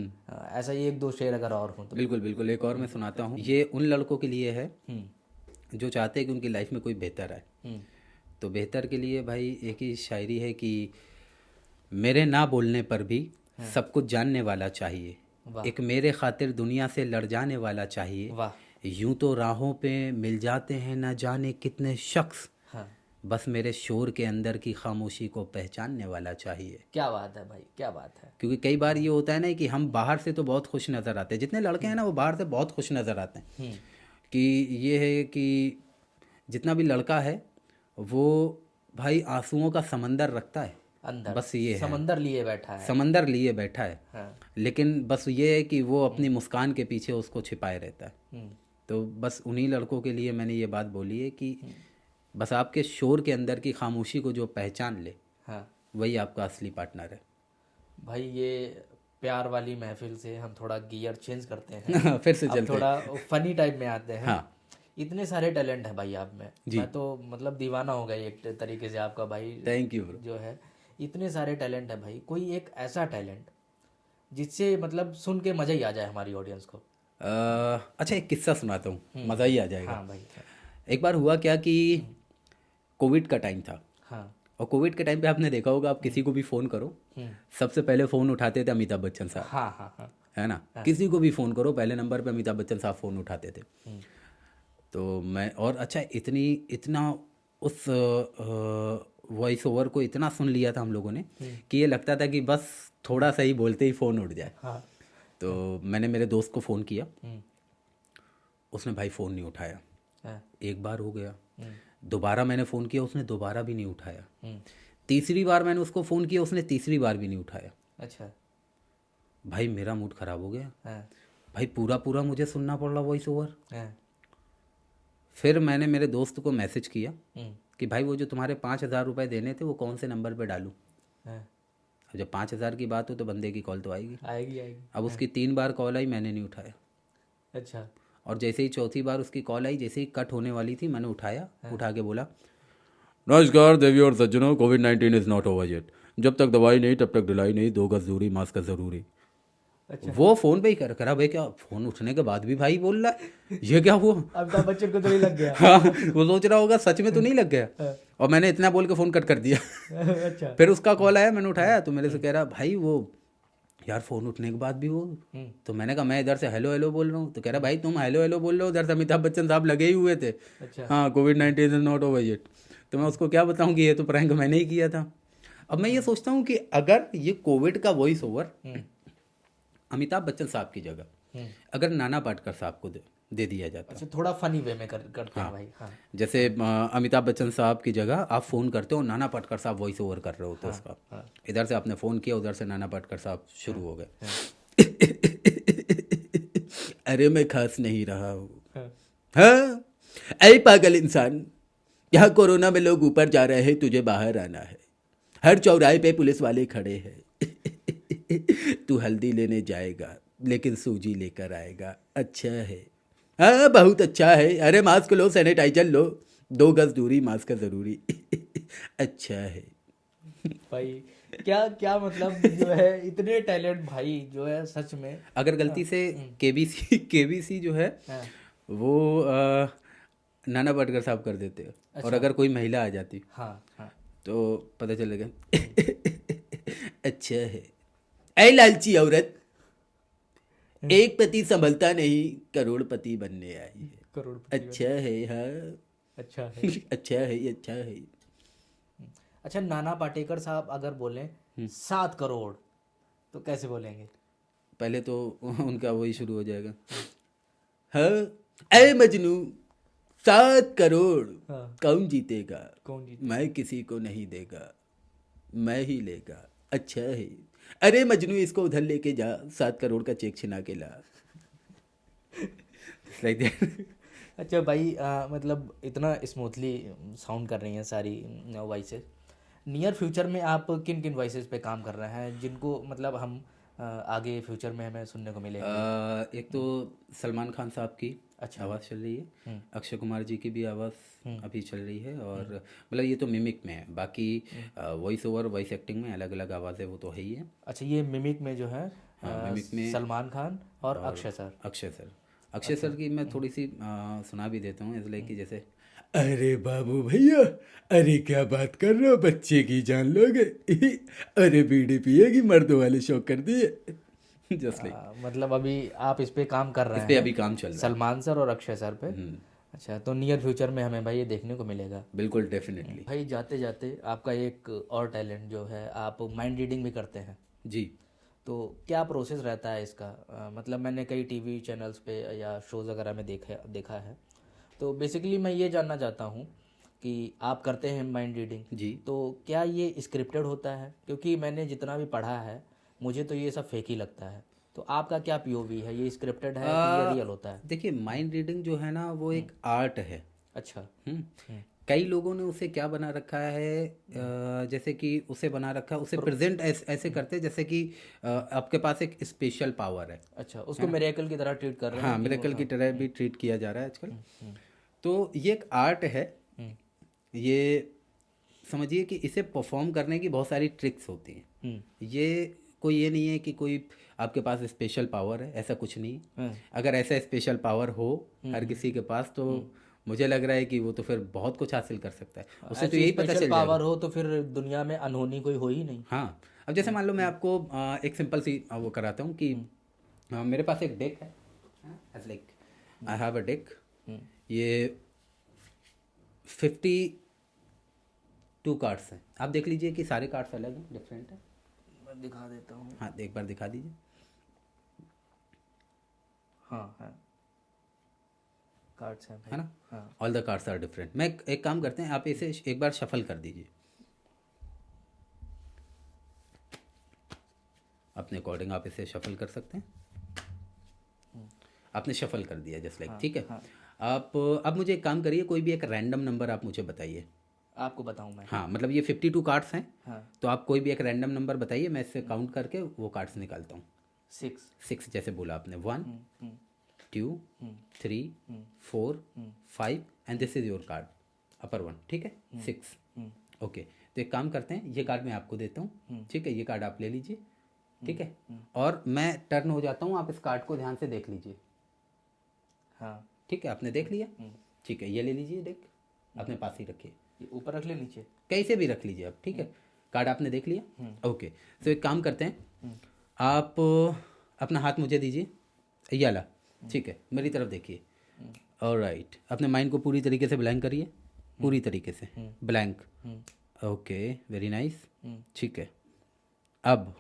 ऐसा ही एक दो शेर अगर और हो तो। बिल्कुल बिल्कुल, एक और मैं सुनाता हूँ। ये उन लड़कों के लिए है हम्म जो चाहते हैं कि उनकी लाइफ में कोई बेहतर आए। हम्म। तो बेहतर के लिए भाई एक ही शायरी है कि मेरे ना बोलने पर भी सब कुछ जानने वाला चाहिए, वाह। एक मेरे खातिर दुनिया से लड़ जाने वाला चाहिए। वाह। यूं तो राहों पे मिल जाते हैं ना जाने कितने शख्स, हाँ बस मेरे शोर के अंदर की खामोशी को पहचानने वाला चाहिए। क्या बात है भाई, क्या बात है। क्योंकि कई बार ये होता है ना कि हम बाहर से तो बहुत खुश नज़र आते हैं, जितने लड़के हैं ना वो बाहर से बहुत खुश नज़र आते हैं। कि ये है कि जितना भी लड़का है वो भाई आंसुओं का समंदर रखता है अंदर, बस ये है, समंदर लिए बैठा है। समंदर लिए बैठा है। हाँ। लेकिन बस ये है कि वो अपनी मुस्कान के पीछे उसको छिपाए रहता है। हम्म। तो बस उन्हीं लड़कों के लिए मैंने ये बात बोली है कि बस आपके शोर के अंदर की खामोशी को जो पहचान ले, हाँ वही आपका असली पार्टनर है। भाई ये प्यार वाली महफिल से हम थोड़ा गियर चेंज करते हैं। फिर से अब चलते हैं। थोड़ा फनी टाइप में आते हैं। हाँ इतने सारे टैलेंट है भाई आप में, जी। मैं तो मतलब दीवाना हो गई एक तरीके से आपका भाई। Thank you bro. जो है इतने सारे टैलेंट है भाई, कोई एक ऐसा टैलेंट जिससे मतलब सुन के मज़ा ही आ जाए हमारी ऑडियंस को। अच्छा एक किस्सा सुनाता हूँ, मज़ा ही आ जाएगा। हाँ भाई। एक बार हुआ क्या कि कोविड का टाइम था, हाँ। और कोविड के टाइम पे आपने देखा होगा आप किसी को भी फ़ोन करो सबसे पहले फ़ोन उठाते थे अमिताभ बच्चन साहब। हाँ हाँ हाँ। है ना, किसी को भी फ़ोन करो पहले नंबर पे अमिताभ बच्चन साहब फ़ोन उठाते थे। तो मैं और अच्छा इतना उस वॉइस ओवर को इतना सुन लिया था हम लोगों ने कि ये लगता था कि बस थोड़ा सा ही बोलते ही फ़ोन उठ जाए। हाँ। तो मैंने मेरे दोस्त को फ़ोन किया, उसने भाई फ़ोन नहीं उठाया। हाँ। एक बार हो गया, दोबारा मैंने फ़ोन किया, उसने दोबारा भी नहीं उठाया। तीसरी बार मैंने उसको फ़ोन किया, उसने तीसरी बार भी नहीं उठाया। अच्छा। भाई मेरा मूड ख़राब हो गया। हाँ। भाई पूरा पूरा मुझे सुनना पड़ रहा वॉइस ओवर। हाँ। फिर मैंने मेरे दोस्त को मैसेज किया कि भाई वो जो तुम्हारे 5,000 रुपये देने थे वो कौन से नंबर पे डालूं। हाँ। अब जब 5,000 की बात हो तो बंदे की कॉल तो आएगी। आएगी आएगी। अब उसकी 3 बार कॉल आई, मैंने नहीं उठाया। अच्छा। और जैसे ही चौथी बार उसकी कॉल आई, जैसे ही कट होने वाली थी, मैंने उठाया। उठा के बोला, नमस्कार देवी और सज्जनों, कोविड-19 इज़ नॉट ओवर येट, जब तक दवाई नहीं तब तक ढिलाई नहीं, 2 गज दूरी, मास्क ज़रूरी। अच्छा। वो फ़ोन पे ही करा भाई, क्या फ़ोन उठने के बाद भी भाई बोल रहा है, ये क्या हुआ। अमिताभ बच्चन को तो नहीं लग गया। हाँ, वो सोच रहा होगा सच में तो नहीं लग गया। और मैंने इतना बोल के फ़ोन कट कर दिया। अच्छा। फिर उसका कॉल आया, मैंने उठाया तो मेरे से कह रहा भाई वो यार फ़ोन उठने के बाद भी वो। तो मैंने कहा मैं इधर से हेलो हेलो बोल रहा हूँ। तो कह रहा भाई तुम हेलो हेलो बोल रहे हो, इधर से अमिताभ बच्चन साहब लगे ही हुए थे। अच्छा। हाँ, कोविड-19 इज नॉट ओवर येट। तो मैं उसको क्या बताऊँ कि ये तो प्रैंक मैंने ही किया था। अब मैं ये सोचता हूँ कि अगर ये कोविड का वॉइस ओवर अमिताभ बच्चन साहब की जगह अगर नाना पाटेकर साहब को दे दिया जाता। अच्छा, थोड़ा फनी वे में करते हैं भाई। हाँ। जैसे अमिताभ बच्चन साहब की जगह आप फ़ोन करते हो, नाना पाटेकर साहब वॉइस ओवर कर रहे होते हैं उसका। इधर से आपने फ़ोन किया, उधर से नाना पाटेकर साहब शुरू हो गए। अरे मैं खास नहीं रहा हूँ। हाँ, ऐ पागल इंसान, यहाँ कोरोना में लोग ऊपर जा रहे हैं, तुझे बाहर आना है। हर चौराहे पे पुलिस वाले खड़े हैं। तू हल्दी लेने जाएगा लेकिन सूजी लेकर आएगा, अच्छा है। हाँ बहुत अच्छा है, अरे मास्क लो, सैनिटाइजर लो, 2 गज दूरी, मास्क जरूरी। अच्छा है। भाई क्या क्या मतलब जो है इतने टैलेंट भाई जो है सच में। अगर गलती से केबीसी केबीसी जो है हाँ वो नाना पाटेकर साहब कर देते हैं, और अच्छा अगर कोई महिला आ जाती हाँ हाँ तो पता चलेगा। अच्छा है। ऐ लालची औरत, एक पति संभलता नहीं, करोड़पति बनने आई है। करोड़पति अच्छा है, हाँ। अच्छा है। अच्छा है, अच्छा है। अच्छा नाना पाटेकर साहब अगर बोलें 7 करोड़ तो कैसे बोलेंगे? पहले तो उनका वही शुरू हो जाएगा। हाँ, ऐ मजनू, 7 करोड़ हाँ कौन जीतेगा? कौन जीत मैं किसी को नहीं देगा, मैं ही लेगा। अच्छा है। अरे मजनू, इसको उधर लेके जा, 7 करोड़ का चेक छिना के ला। Like that. अच्छा भाई मतलब इतना स्मूथली साउंड कर रही हैं सारी वॉइसेस। नियर फ्यूचर में आप किन किन वॉइसेस पे काम कर रहे हैं जिनको मतलब हम आगे फ्यूचर में हमें सुनने को मिलेंगे? एक तो सलमान खान साहब की अच्छा आवाज़ चल रही है, अक्षय कुमार जी की भी आवाज़ अभी चल रही है, और मतलब ये तो मिमिक में है, बाकी वॉइस ओवर, वॉइस एक्टिंग में अलग अलग आवाज़ें वो तो है ही है। अच्छा ये मिमिक में जो है हाँ, मिमिक में सलमान खान और Akshay sir. Akshay sir. Akshay sir की मैं थोड़ी सी सुना भी देता हूँ, इसलिए कि जैसे, अरे बाबू भैया, अरे क्या बात कर रहे हो, बच्चे की जान लोगे। अरे बीड़ी पिएगी, मर्दों वाले शौक कर दिए। जस्ट लाइक, मतलब अभी आप इस पे काम कर रहे इस पे हैं अभी काम चल रहा है। सलमान सर और अक्षय सर पे। हम्म, अच्छा तो नियर फ्यूचर में हमें भाई ये देखने को मिलेगा। बिल्कुल, डेफिनेटली। भाई जाते जाते आपका एक और टैलेंट जो है आप माइंड रीडिंग भी करते हैं। जी। तो क्या प्रोसेस रहता है इसका? मतलब मैंने कई टीवी चैनल्स पे या शोज़ वगैरह में देखा है। तो बेसिकली मैं ये जानना चाहता हूँ कि आप करते हैं माइंड रीडिंग, जी। तो क्या ये स्क्रिप्टेड होता है? क्योंकि मैंने जितना भी पढ़ा है मुझे तो ये सब फेक ही लगता है। तो आपका क्या पीओवी है, ये स्क्रिप्टेड है कि ये रियल होता है? देखिए, माइंड रीडिंग जो है ना वो एक आर्ट है। अच्छा। हम्म। कई लोगों ने उसे क्या बना रखा है, जैसे कि उसे बना रखा है, उसे प्रेजेंट ऐसे करते हैं जैसे कि आपके पास एक स्पेशल पावर है। अच्छा उसको मिरेकल की तरह ट्रीट कर रहे हाँ, हैं कि वो मिरेकल की हाँ। तरह भी ट्रीट किया जा रहा है आजकल। तो ये एक आर्ट है। हम्म, ये समझिए कि इसे परफॉर्म करने की बहुत सारी ट्रिक्स होती हैं। ये कोई ये नहीं है कि कोई आपके पास स्पेशल पावर है, ऐसा कुछ नहीं। हम्म, अगर ऐसा स्पेशल पावर हो हर किसी के पास, तो मुझे लग रहा है कि वो तो फिर बहुत कुछ हासिल कर सकता है, उसे तो ऐसी यही पता स्पेशल चल जाएगा। पावर हो तो फिर दुनिया में अनहोनी कोई हो ही नहीं। हाँ, अब जैसे मान लो मैं आपको एक सिंपल सी वो कराता हूँ कि मेरे पास एक डेक है, like I have a deck. ये 52 कार्ड्स हैं। आप देख लीजिए कि सारे कार्ड्स अलग हैं, डिफरेंट हैं। मैं दिखा देता हूँ। हाँ, एक बार दिखा दीजिए। हाँ हाँ कार्ड्स हैं है भाई। ना, हाँ all the cards are different. मैं एक काम करते हैं, आप इसे एक बार शफल कर दीजिए, अपने अकॉर्डिंग आप इसे शफल कर सकते हैं। आपने शफल कर दिया जस्ट लाइक, ठीक है। आप अब मुझे एक काम करिए, कोई भी एक रैंडम नंबर आप मुझे बताइए। आपको बताऊँ मैं? हाँ, मतलब ये 52 कार्ड्स हैं, हाँ तो आप कोई भी एक रैंडम नंबर बताइए, मैं इससे काउंट करके वो कार्ड्स निकालता हूँ। 6 जैसे बोला आपने, 1 2 3 4 5 and this is your card, upper 1, ठीक है, 6। ओके, तो एक काम करते हैं, ये कार्ड मैं आपको देता हूँ, ठीक है, ये कार्ड आप ले लीजिए, ठीक है, और मैं टर्न हो जाता हूँ, आप इस कार्ड को ध्यान से देख लीजिए। हाँ ठीक है, आपने देख लिया, ठीक है, ये ले लीजिए डेक, अपने पास ही रखिए, ये ऊपर रख ले नीचे? कहीं से भी रख लीजिए आप, ठीक है। कार्ड आपने देख लिया, ओके। तो एक काम करते हैं, आप अपना हाथ मुझे दीजिए, ये वाला, ठीक है, मेरी तरफ देखिए। ऑलराइट, अपने माइंड को पूरी तरीके से ब्लैंक करिए, पूरी तरीके से ब्लैंक। ओके, वेरी नाइस, ठीक है। अब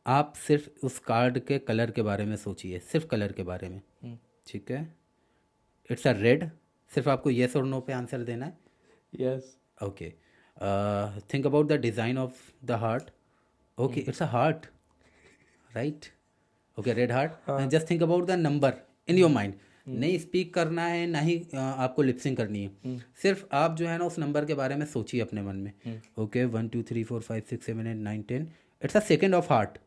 आप सिर्फ उस कार्ड के कलर के बारे में सोचिए, सिर्फ कलर के बारे में, ठीक है। इट्स अ रेड, सिर्फ आपको येस और नो पे आंसर देना है। Yes. Okay, think about the design of the heart. Okay, it's a heart, right. Okay, red heart. Just think about the number in your mind. नहीं speak करना है, ना ही आपको लिपसिंग करनी है, सिर्फ आप जो है ना उस नंबर के बारे में सोचिए अपने मन में। Okay, 1 2 3 4 5 6 7 8 9 10, it's a second of heart.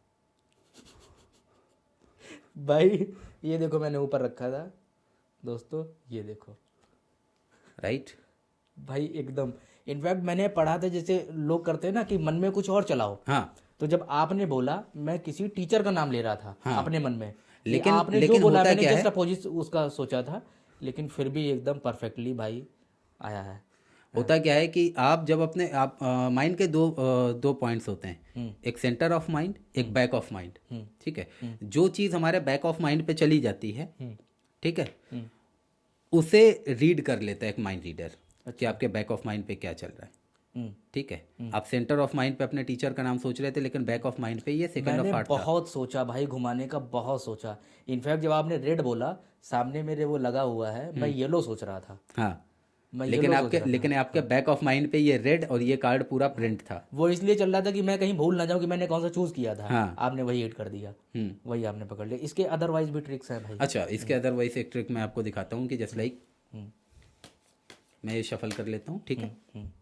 भाई ये देखो मैंने ऊपर रखा था दोस्तों, ये देखो राइट। भाई एकदम। इनफैक्ट मैंने पढ़ा था जैसे लोग करते हैं ना कि मन में कुछ और चलाओ, हाँ तो जब आपने बोला मैं किसी टीचर का नाम ले रहा था हाँ। अपने मन में, कि लेकिन आपने जो लेकिन बोला होता मैंने क्या जस्ट है, अपोजिट उसका सोचा था, लेकिन फिर भी एकदम परफेक्टली भाई आया है। होता क्या है कि आप जब अपने आप माइंड के दो पॉइंट्स होते हैं, एक सेंटर ऑफ माइंड, एक बैक ऑफ माइंड। ठीक है, जो चीज़ हमारे बैक ऑफ माइंड पे चली जाती है, ठीक है, उसे रीड कर लेता है एक माइंड रीडर कि आपके बैक ऑफ माइंड पे क्या चल रहा है। ठीक है, आप सेंटर ऑफ माइंड पे अपने टीचर का नाम सोच रहे थे, लेकिन बैक ऑफ माइंड पे ये सेकंड ऑफ मैंने हार्ट था। बहुत सोचा भाई, घुमाने का बहुत सोचा। इनफैक्ट जब आपने रेड बोला, सामने मेरे वो लगा हुआ है, मैं येलो सोच रहा था। हाँ, मैं लेकिन येलो सोच आपके रहा था। लेकिन आपके बैक ऑफ माइंड पे ये रेड और ये कार्ड पूरा प्रिंट था। वो इसलिए चल रहा था कि मैं कहीं भूल ना जाऊं कि मैंने कौन सा चूज किया था। हाँ। आपने वही हिट कर दिया, वही आपने पकड़ लिया। इसके अदरवाइज भी ट्रिक्स हैं भाई। अच्छा, इसके अदरवाइज एक ट्रिक मैं आपको दिखाता हूँ कि जस्ट लाइक मैं ये शफल कर लेता हूँ, ठीक है।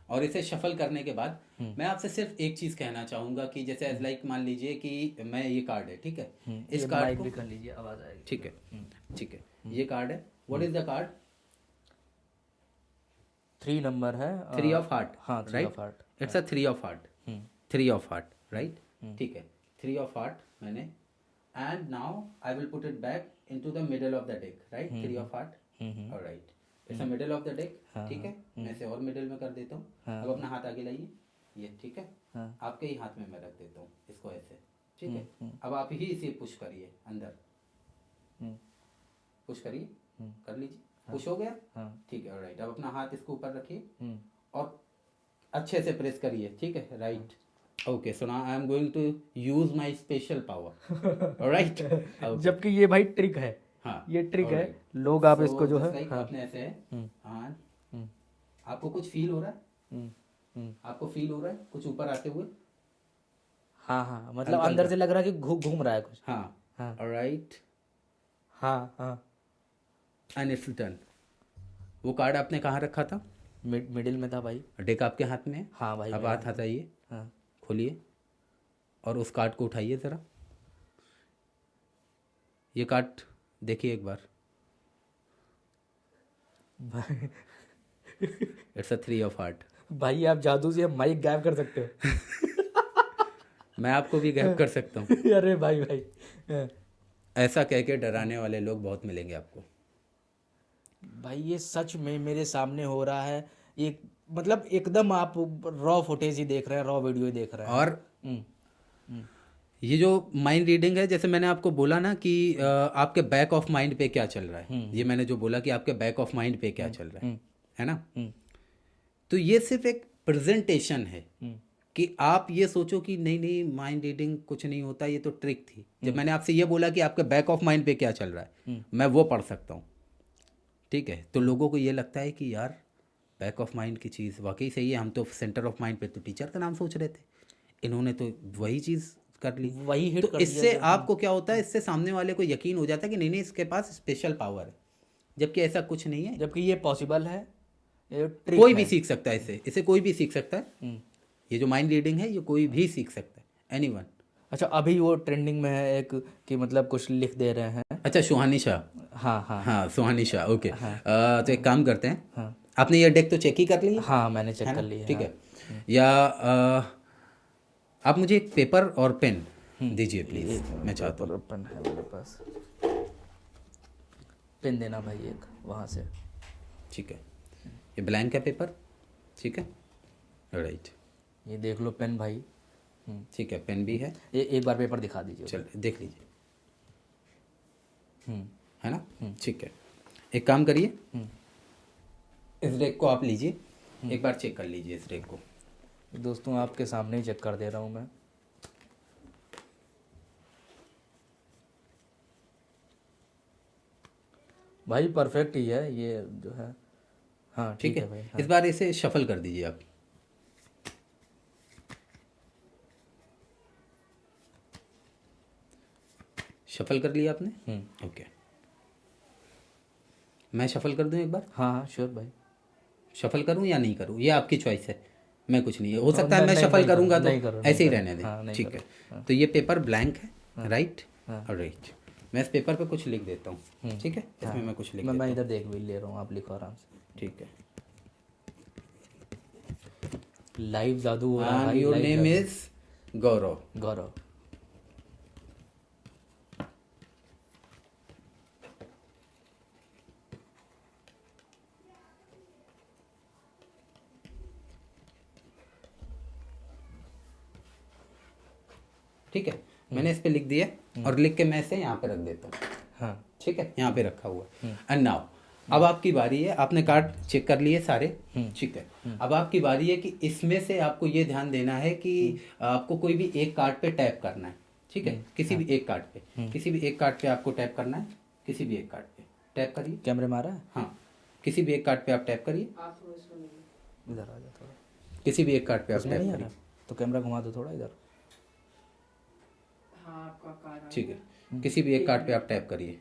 और इसे शफल करने के बाद मैं आपसे सिर्फ एक चीज़ कहना चाहूँगा कि जैसे एज लाइक मान लीजिए कि मैं ये कार्ड है, ठीक है, इस कार्ड को भी कर लीजिए, आवाज आएगी। ठीक है, ठीक है, ये कार्ड है। What is the card? 3 number है। 3 ऑफ हार्ट। हाँ, 3 of heart. It's a 3 of heart. 3 of heart, right. ठीक है, 3 ऑफ हार्ट मैंने, and now I will put it back into the middle of the deck, right. 3 of heart, alright, it's a middle of the deck. ठीक है, मैं इसे और middle में कर देता हूँ। अब अपना हाथ आगे लाइए, ये ठीक है, आपके ही हाथ में मैं रख देता हूँ इसको ऐसे, ठीक है। अब आप ही इसे पुश करिए अंदर, पुश करिए, कर लीजिए, पुश हो गया, ठीक है, ऑलराइट। अब अपना हाथ इसको ऊपर रखिए और अच्छे से प्रेस करिए, ठीक है, right. Okay, so now I am going to use my special power, alright. जबकि ये भाई ट्रिक है। हाँ, ये ट्रिक है, alright. लोग आप So, इसको जो just है like अपने ऐसे है, हाँ, आपको कुछ फील हो रहा है? आपको फील हो रहा है कुछ ऊपर आते हुए? हाँ हाँ, मतलब अंदर से लग रहा है कि घूम रहा है कुछ। हाँ, हाँ। ऑलराइट, हाँ हाँ। And it's turn. वो कार्ड आपने कहाँ रखा था? मिडिल में था भाई। डेक आपके हाथ में है? हाँ भाई। अब हाथ हटाइए, हाँ, खोलिए और उस कार्ड को उठाइए ज़रा। ये कार्ड देखिए एक बार, इट्स अ 3 ऑफ हार्ट। भाई आप जादू से माइक गायब कर सकते हो। मैं आपको भी गायब कर सकता हूँ। अरे भाई भाई, ऐसा कह के डराने वाले लोग बहुत मिलेंगे आपको। भाई ये सच में मेरे सामने हो रहा है। ये मतलब एकदम आप रॉ फुटेज ही देख रहे हैं, रॉ वीडियो ही देख रहे हैं। और ये जो माइंड रीडिंग है, जैसे मैंने आपको बोला ना कि आपके बैक ऑफ माइंड पे क्या चल रहा है, ये मैंने जो बोला कि आपके बैक ऑफ माइंड पे क्या चल रहा है ना। तो ये सिर्फ एक प्रेजेंटेशन है कि आप ये सोचो कि नहीं नहीं माइंड रीडिंग कुछ नहीं होता, ये तो ट्रिक थी। जब मैंने आपसे ये बोला कि आपके बैक ऑफ माइंड पे क्या चल रहा है, मैं वो पढ़ सकता हूँ, ठीक है। तो लोगों को ये लगता है कि यार बैक ऑफ माइंड की चीज़ वाकई सही है, हम तो सेंटर ऑफ माइंड पे तो टीचर का नाम सोच रहे थे, इन्होंने तो वही चीज़ कर ली, वही हिट तो कर इससे आपको क्या होता है, इससे सामने वाले को यकीन हो जाता है कि नहीं नहीं इसके पास स्पेशल पावर है, जबकि ऐसा कुछ नहीं है। जबकि ये पॉसिबल है, ये ट्रिक कोई है। भी सीख सकता है इसे कोई भी सीख सकता है। ये जो माइंड रीडिंग है ये कोई भी सीख सकता है, एनीवन। अच्छा, अभी वो ट्रेंडिंग में है एक कि मतलब कुछ लिख दे रहे हैं। अच्छा, सुहानी शाह। हाँ हाँ हाँ, सुहानी शाह, ओके। तो एक काम करते हैं, आपने ये डेक तो चेक ही कर लिया? हाँ, मैंने चेक कर लिया। ठीक है, या आप मुझे एक पेपर और पेन दीजिए प्लीज, मैं चाहता हूँ। पेन है मेरे पास, पेन देना भाई एक वहाँ से। ठीक है, ये ब्लैंक है पेपर, ठीक है, राइट। ये देख लो पेन भाई। ठीक है, पेन भी है। एक बार पेपर दिखा दीजिए। चल देख लीजिए, है ना। ठीक है, एक काम करिए, इस डेक को आप लीजिए, एक बार चेक कर लीजिए इस डेक को। दोस्तों आपके सामने ही चेक कर दे रहा हूँ मैं। भाई परफेक्ट ही है ये जो है। हाँ ठीक है भाई। हाँ। इस बार इसे शफल कर दीजिए आप। शफल कर लिया आपने? ओके, मैं शफल कर दूं एक बार? हाँ हाँ श्योर भाई। शफल करूं या नहीं करूं, ये आपकी चॉइस है, मैं कुछ नहीं है। हो सकता है मैं शफल करूंगा तो ऐसे ही रहने दें, ठीक है। तो ये पेपर ब्लैंक है, राइट। राइट, मैं इस पेपर पे कुछ लिख देता हूँ, ठीक है, इसमें मैं कुछ लिख मैं इधर देख भी ले रहा हूँ, आप लिखो आराम से। ठीक है। लाइव जादू हो रहा है भाई। योर लाइव नेम जादू। इज गौरव। गौरव। ठीक है, मैंने इस पे लिख दिया और लिख के मैं इसे यहाँ पे रख देता हूँ। हाँ ठीक है, यहाँ पे रखा हुआ है। एंड नाउ अब आपकी बारी है, आपने कार्ड चेक कर लिए सारे, ठीक है। अब आपकी बारी है कि इसमें से आपको ये ध्यान देना है कि आपको कोई भी एक कार्ड पे टैप करना है, ठीक है, किसी भी एक कार्ड पे, किसी भी एक कार्ड पे आपको टैप करना है, किसी भी एक कार्ड पे टैप करिए। कैमरे में आ रहा है? हाँ, किसी भी एक कार्ड पे आप टैप करिए, इधर आ जा थोड़ा। किसी भी एक कार्ड पे आप उसमें टैप नहीं आ करिए, रहा तो कैमरा घुमा दो थोड़ा इधर। ठीक है, किसी भी एक कार्ड पे आप टैप करिए,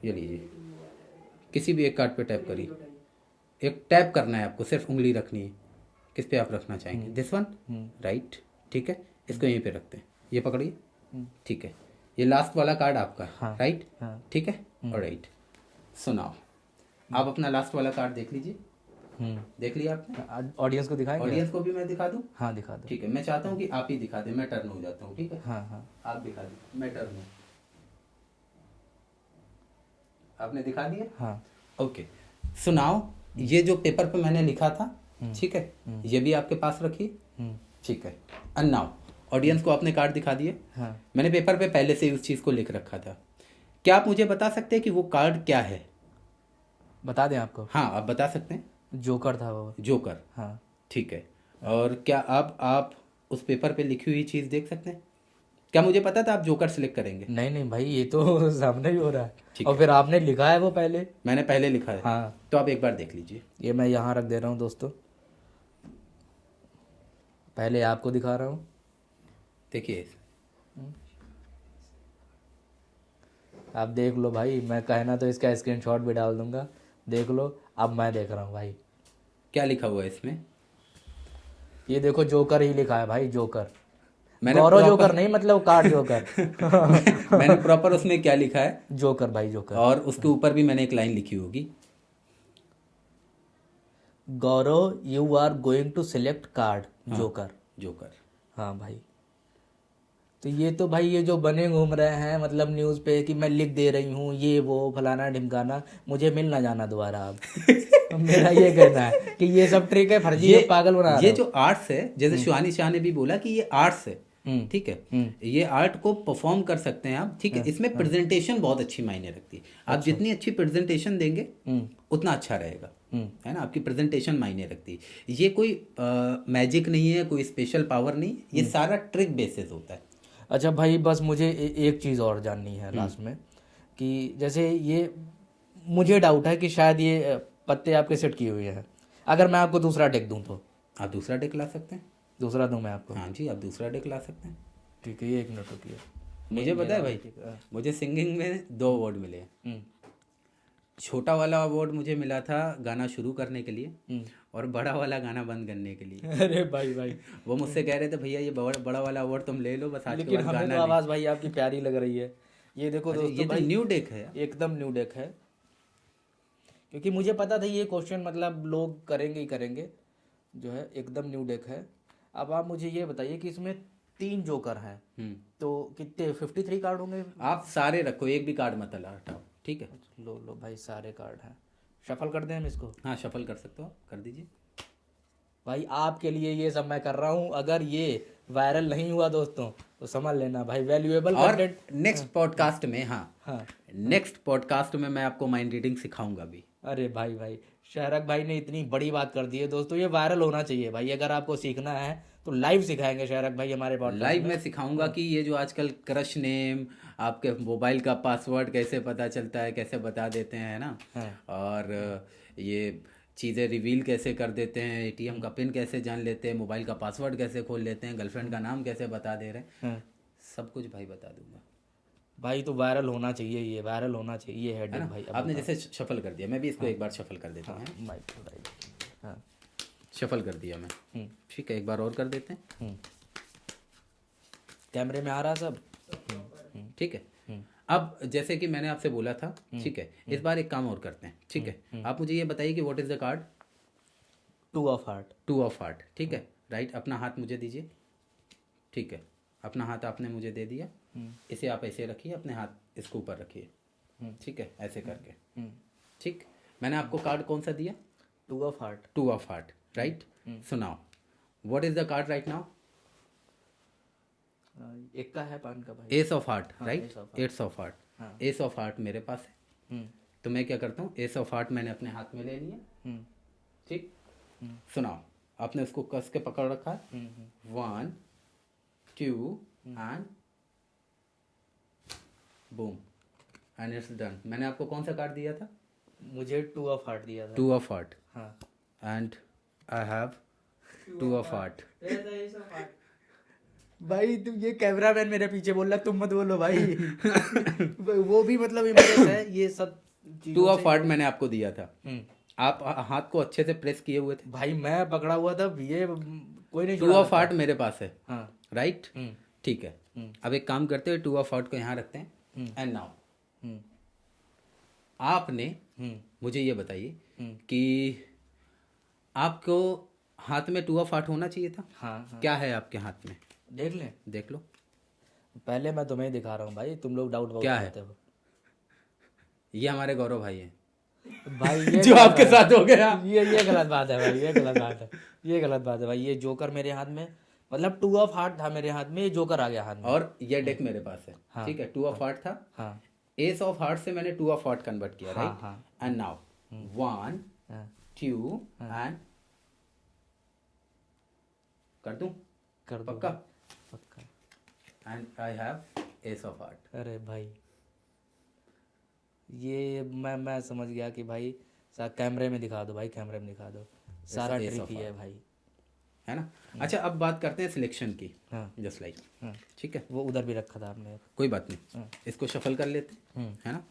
ये लीजिए, किसी भी एक कार्ड पे टैप करिए। एक टैप करना है आपको, सिर्फ उंगली रखनी है, किस पे आप रखना चाहेंगे, दिस वन, राइट, ठीक है, इसको यहीं पे रखते हैं, ये पकड़िए, ठीक है, ये लास्ट वाला कार्ड आपका है, राइट, ठीक है, और राइट। सुनाओ, आप अपना लास्ट वाला कार्ड देख लीजिए, देख लिया आपने? ऑडियंस को दिखाएंगे? ऑडियंस को भी मैं दिखा दूं? हाँ दिखा दो। ठीक है, मैं चाहता हूँ कि आप ही दिखा दें, मैं टर्न हो जाता हूँ, ठीक है, हाँ हाँ आप दिखा दें, मैं टर्न हूँ, आपने दिखा दिया? हाँ। ओके, सुनाओ, ये जो पेपर पे मैंने लिखा था, ठीक है, ये भी आपके पास रखिए, ठीक है। एंड नाउ ऑडियंस को आपने कार्ड दिखा दिए, हाँ। मैंने पेपर पे पहले से ही उस चीज़ को लिख रखा था, क्या आप मुझे बता सकते हैं कि वो कार्ड क्या है? बता दें आपको? हाँ, आप बता सकते हैं। जोकर था वो। जोकर, हाँ ठीक है। और क्या आप उस पेपर पे लिखी हुई चीज़ देख सकते हैं? क्या मुझे पता था आप जोकर सिलेक्ट करेंगे? नहीं नहीं भाई, ये तो सामने ही हो रहा है। ठीक और फिर आपने लिखा है वो पहले। मैंने पहले लिखा है, हाँ। तो आप एक बार देख लीजिए। ये मैं यहाँ रख दे रहा हूँ दोस्तों, पहले आपको दिखा रहा हूँ, देखिए, आप देख लो भाई, मैं कहना तो इसका स्क्रीनशॉट भी डाल दूंगा, देख लो। अब मैं देख रहा हूँ भाई, क्या लिखा हुआ है इसमें? ये देखो जोकर ही लिखा है भाई, जोकर। मैंने गौरव proper- जोकर नहीं, मतलब कार्ड जोकर। मैंने प्रॉपर उसमें क्या लिखा है? जोकर भाई, जोकर। और उसके ऊपर भी मैंने एक लाइन लिखी होगी, Gaurav you are going to select card joker. Joker. हाँ भाई, तो ये तो भाई ये जो बने घूम रहे हैं मतलब न्यूज़ पे कि मैं लिख दे रही हूँ ये वो फलाना ढिमकाना, मुझे मिल ना जाना दोबारा अब। तो मेरा ये कहना है कि ये सब ट्रिक है, फर्जी है, पागल बना रहे ये हो। जो आर्ट्स है, जैसे शिवानी शाह ने भी बोला कि ये आर्ट्स है, ठीक है, ये आर्ट को परफॉर्म कर सकते हैं आप, ठीक है, इसमें प्रेजेंटेशन बहुत अच्छी मायने रखती है, आप जितनी अच्छी प्रेजेंटेशन देंगे उतना अच्छा रहेगा, है ना, आपकी प्रेजेंटेशन मायने रखती है। ये कोई मैजिक नहीं है, कोई स्पेशल पावर नहीं, ये सारा ट्रिक बेसिस होता है। अच्छा भाई, बस मुझे एक चीज़ और जाननी है लास्ट में, कि जैसे ये मुझे डाउट है कि शायद ये पत्ते आपके सेट किए हुए हैं, अगर मैं आपको दूसरा डेक दूं तो? आप दूसरा डेक ला सकते हैं। दूसरा दूं मैं आपको? हाँ जी, आप दूसरा डेक ला सकते हैं। ठीक है, ये 1 मिनट रुकिए। मुझे पता है भाई, मुझे सिंगिंग में 2 अवार्ड मिले हैं। छोटा वाला अवार्ड मुझे मिला था गाना शुरू करने के लिए, और बड़ा वाला गाना बंद करने के लिए। अरे भाई भाई, वो मुझसे कह रहे थे भैया ये बड़ा वाला अवार्ड तुम ले लो, बस आज के लेकिन बाद हमें गाना तो आवाज़ भाई आपकी प्यारी लग रही है। ये देखो नहीं। दोस्तों ये तो भाई, न्यू डेक है, एकदम न्यू डेक है, क्योंकि मुझे पता था ये क्वेश्चन मतलब लोग करेंगे ही करेंगे, जो है एकदम न्यू डेक है। अब आप मुझे ये बताइए कि इसमें 3 जोकर हैं, तो कितने 53 कार्ड होंगे? आप सारे रखो, एक भी कार्ड मत हटाओ, ठीक है। लो लो भाई, सारे कार्ड हैं। शफल कर दें हम इसको? हाँ, शफल कर सकते हो, कर दीजिए भाई आपके लिए ये सब मैं कर रहा हूँ, अगर ये वायरल नहीं हुआ दोस्तों तो समझ लेना भाई, वैल्यूएबल और कंटेंट। नेक्स्ट पॉडकास्ट में, हाँ, नेक्स्ट पॉडकास्ट में मैं आपको माइंड रीडिंग सिखाऊंगा भी। अरे भाई भाई, शहरक भाई ने इतनी बड़ी बात कर दी है दोस्तों, ये वायरल होना चाहिए भाई। अगर आपको सीखना है तो लाइव सिखाएंगे शहरक भाई हमारे पॉडकास्ट लाइव में सिखाऊंगा कि ये जो आजकल क्रश नेम, आपके मोबाइल का पासवर्ड कैसे पता चलता है, कैसे बता देते हैं, है ना, और ये चीज़ें रिवील कैसे कर देते हैं, एटीएम का पिन कैसे जान लेते हैं, मोबाइल का पासवर्ड कैसे खोल लेते हैं, गर्लफ्रेंड का नाम कैसे बता दे रहे हैं, सब कुछ भाई बता दूंगा भाई। तो वायरल होना चाहिए, ये वायरल होना चाहिए, ये हेडेक भाई। आपने जैसे शफल कर दिया, मैं भी इसको एक बार शफल कर देता हूँ। हाँ, शफल कर दिया मैं, ठीक है, एक बार और कर देते हैं। कैमरे में आ रहा सब? ठीक है। अब जैसे कि मैंने आपसे बोला था, ठीक है, इस बार एक काम और करते हैं, ठीक है। आप मुझे ये बताइए कि what is the card? 2 of heart. 2 of heart, ठीक है, राइट। अपना हाथ मुझे दीजिए, ठीक है। अपना हाथ आपने मुझे दे दिया, इसे आप ऐसे रखिए, अपने हाथ इसके ऊपर रखिए, ठीक है, ऐसे करके, ठीक। मैंने आपको कार्ड कौन सा दिया? 2 of heart. 2 of heart, right. सुनाओ, what is the card right now? एक का है, 5 का भाई। Ace of heart, right. Eights of heart, हाँ। एस ऑफ हार्ट मेरे पास है, तो मैं क्या करता हूँ, एस ऑफ हार्ट मैंने अपने हाथ में ले लिया, ठीक। सुनाओ, आपने उसको कस के पकड़ रखा है, 1 2 and boom, and it's done. मैंने आपको कौन सा कार्ड दिया था? मुझे 2 ऑफ हार्ट दिया था। 2 ऑफ हार्ट, हाँ। And I have 2 of heart. भाई तुम, ये कैमरामैन मेरे पीछे बोल रहा, तुम मत बोलो भाई। वो भी मतलब इम्प्रेस है ये सब 2 ऑफ हार्ट मैंने आपको दिया था, आप हाथ को अच्छे से प्रेस किए हुए थे। भाई मैं पकड़ा हुआ था, ये कोई नहीं। 2 ऑफ हार्ट मेरे पास है, हाँ। राइट, ठीक है। अब एक काम करते हैं, 2 ऑफ हार्ट को यहाँ रखते हैं, एंड नाउ आपने मुझे ये बताइए कि आपको हाथ में 2 ऑफ हार्ट होना चाहिए था। हाँ। क्या है आपके हाथ में? देख लें? देख लो। पहले मैं तुम्हें दिखा रहा हूँ भाई, तुम लोग डाउट बहुत क्या है? करते हो। ये हमारे गौरव भाई हैं भाई ये जो आपके साथ हो गया। ये गलत बात है भाई, ये गलत बात है, ये गलत बात है भाई। ये जोकर मेरे हाथ में, मतलब 2 ऑफ हार्ट था मेरे हाथ में, ये जोकर आ गया हाथ में। और ये डेक मेरे पास है, हाँ। ठीक है। 2 ऑफ हार्ट था, हाँ। एस ऑफ हार्ट से मैंने 2 ऑफ हार्ट कन्वर्ट किया, हाँ, राइट। हाँ। एंड नाउ 1 2 एंड कर दूं? कर दो। पक्का? पक्का। And I have S of heart. अरे भाई ये मैं समझ गया कि भाई कैमरे में दिखा दो भाई, कैमरे में दिखा दो, सारा Ace of ट्रिक ही है भाई, है ना। अच्छा, अब बात करते हैं सिलेक्शन की, हाँ। जस्ट लाइक, हाँ। ठीक है। वो उधर भी रखा था आपने। कोई बात नहीं, इसको शफल कर लेते, है ना।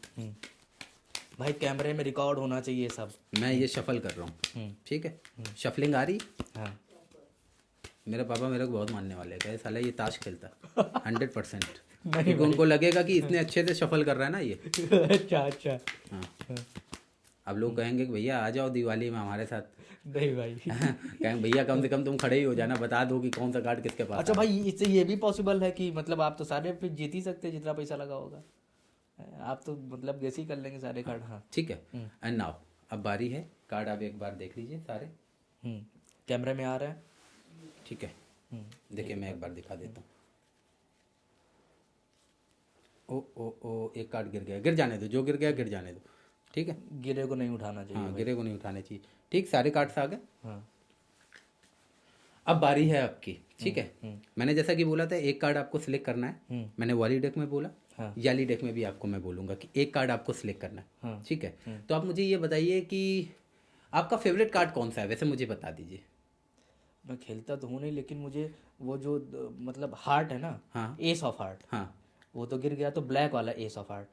भाई कैमरे में रिकॉर्ड होना चाहिए सब। मैं ये शफल कर रहा हूँ, ठीक है। शफलिंग आ रही। हाँ। मेरे पापा मेरे को बहुत मानने वाले हैं, कहे साला ये ताश खेलता 100%, क्योंकि उनको लगेगा कि इतने अच्छे से शफल कर रहा है ना ये। अच्छा। हाँ। अब लोग कहेंगे कि भैया आ जाओ दिवाली में हमारे साथ। नहीं भाई। कहेंगे भैया कम से कम तुम खड़े ही हो जाना, बता दो कि कौन सा कार्ड किसके पास। अच्छा भाई, इससे ये भी पॉसिबल है कि मतलब आप तो सारे पे जीत ही सकते हैं जितना पैसा लगा होगा, आप तो मतलब गेस ही कर लेंगे सारे कार्ड। हाँ ठीक है। एंड नाउ अब बारी है, कार्ड आप एक बार देख लीजिए सारे। कैमरे में आ रहा है, ठीक है। देखिए मैं एक बार दिखा देता हूँ। ओ ओ ओ, एक कार्ड गिर गया, गिर जाने दो, जो गिर गया गिर जाने दो, ठीक है। गिरे को नहीं उठाना चाहिए। हाँ, गिरे को नहीं उठाने चाहिए, ठीक। सारे कार्ड्स आ गए। हाँ। अब बारी है आपकी, ठीक है। मैंने जैसा कि बोला था एक कार्ड आपको सिलेक्ट करना है, मैंने वाली डेक में बोला, हाँ। याली डेक में भी आपको मैं बोलूँगा कि एक कार्ड आपको सिलेक्ट करना है, हाँ। ठीक है। तो आप मुझे ये बताइए कि आपका फेवरेट कार्ड कौन सा है, वैसे मुझे बता दीजिए। मैं खेलता तो हूँ नहीं, लेकिन मुझे वो जो मतलब हार्ट है ना, हाँ। एस ऑफ हार्ट, हाँ। वो तो गिर गया, तो ब्लैक वाला एस ऑफ हार्ट।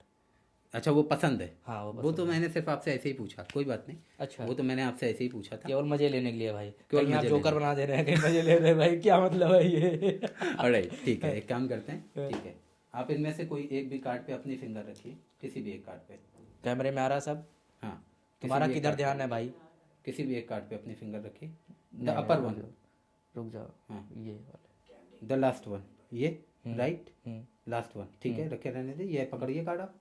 अच्छा, वो पसंद है। हाँ वो तो मैंने सिर्फ आपसे ऐसे ही पूछा, कोई बात नहीं। अच्छा, वो तो मैंने आपसे ऐसे ही पूछा था, केवल मजे लेने के लिए भाई। केवल कहीं आप मजे जोकर बना दे रहे हैं, कहीं मजे ले रहे हैं भाई, क्या मतलब है ये। ऑलराइट, ठीक है। एक काम करते हैं, ठीक है, आप इनमें से कोई एक भी कार्ड पे अपनी फिंगर रखिए, किसी भी एक कार्ड पे। कैमरे में आ रहा है सब। हाँ, तुम्हारा किधर ध्यान है भाई? किसी भी एक कार्ड पे अपनी फिंगर रखिए, द अपर वन। रुक जाओ। हाँ, ये वाला, द लास्ट वन, ये राइट, लास्ट वन, ठीक है। रखे रहने दे, ये पकड़िए कार्ड आप,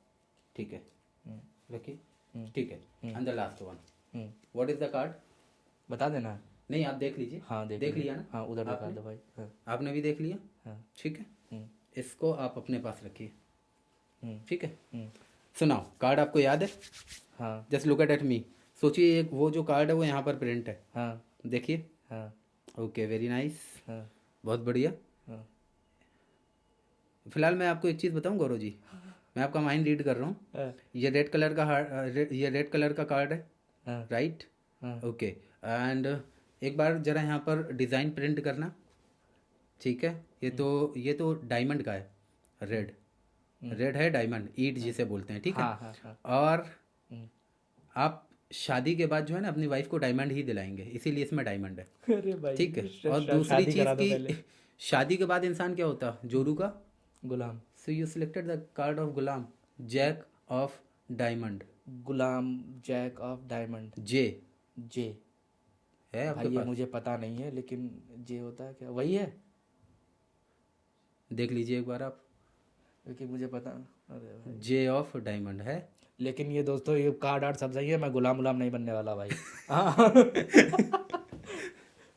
ठीक है, रखिए, ठीक है। And the last one, what is the card? बता देना। नहीं, आप देख लीजिए। हाँ देख लिया ना? हाँ, उधर दिखा आपने? दो भाई। हाँ। आपने भी देख लिया, हाँ। ठीक है। इसको आप अपने पास रखिए, ठीक है। हम्म। सुनाओ, कार्ड आपको याद है? हाँ। जस्ट लुक एट मी, सोचिए एक वो जो कार्ड है वो यहाँ पर प्रिंट है, हाँ। देखिए। हाँ। ओके, वेरी नाइस, हाँ। बहुत बढ़िया। हाँ। फिलहाल मैं आपको एक चीज़ बताऊँ गौरव जी, मैं आपका माइंड रीड कर रहा हूँ। ये रेड कलर का ये रेड कलर का कार्ड है, हाँ। राइट, हाँ। ओके। एंड एक बार जरा यहाँ पर डिज़ाइन प्रिंट करना, ठीक है। ये तो डायमंड का है, रेड है, डायमंड ईट जिसे बोलते हैं, ठीक है। हाँ। हाँ। हाँ। और आप शादी के बाद जो है ना अपनी वाइफ को डायमंड ही दिलाएंगे, इसीलिए इसमें डायमंड है, अरे भाई, ठीक है। और दूसरी चीज़ की शादी के बाद इंसान क्या होता है, जोरू का गुलाम। So you selected the card of Gulam, Jack of Diamond. गुलाम jack of diamond, J J. है आपके भाई ये पास? मुझे पता नहीं है, लेकिन जे होता है क्या, वही है? देख लीजिए एक बार आप। लेकिन मुझे पता, अरे भाई, J ऑफ डायमंड है। लेकिन ये दोस्तों ये कार्ड आर्ट सब सही है, मैं गुलाम गुलाम नहीं बनने वाला भाई। हाँ।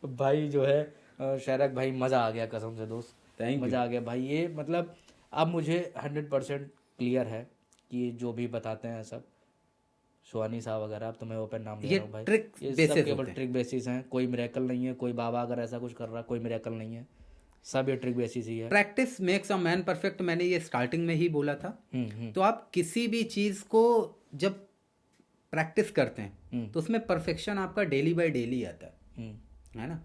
भाई जो है शायरक भाई, मज़ा आ गया कसम से दोस्त, थैंक यू। मज़ा आ गया भाई। ये मतलब अब मुझे 100% क्लियर है कि ये जो भी बताते हैं सब सुहानी साहब वगैरह, अब तो मैं ओपन नाम ले ये रहा हूँ भाई, ट्रिक ये सब बेसिस केवल होते हैं। ट्रिक बेसिस हैं, कोई मिरेकल नहीं है। कोई बाबा अगर ऐसा कुछ कर रहा, कोई मिरेकल नहीं है, सब ये ट्रिक बेसिस ही है। Practice makes a man perfect, मैंने ये स्टार्टिंग में ही बोला था। तो आप किसी भी चीज़ को जब प्रैक्टिस करते हैं तो उसमें परफेक्शन आपका डेली बाय डेली आता है ना।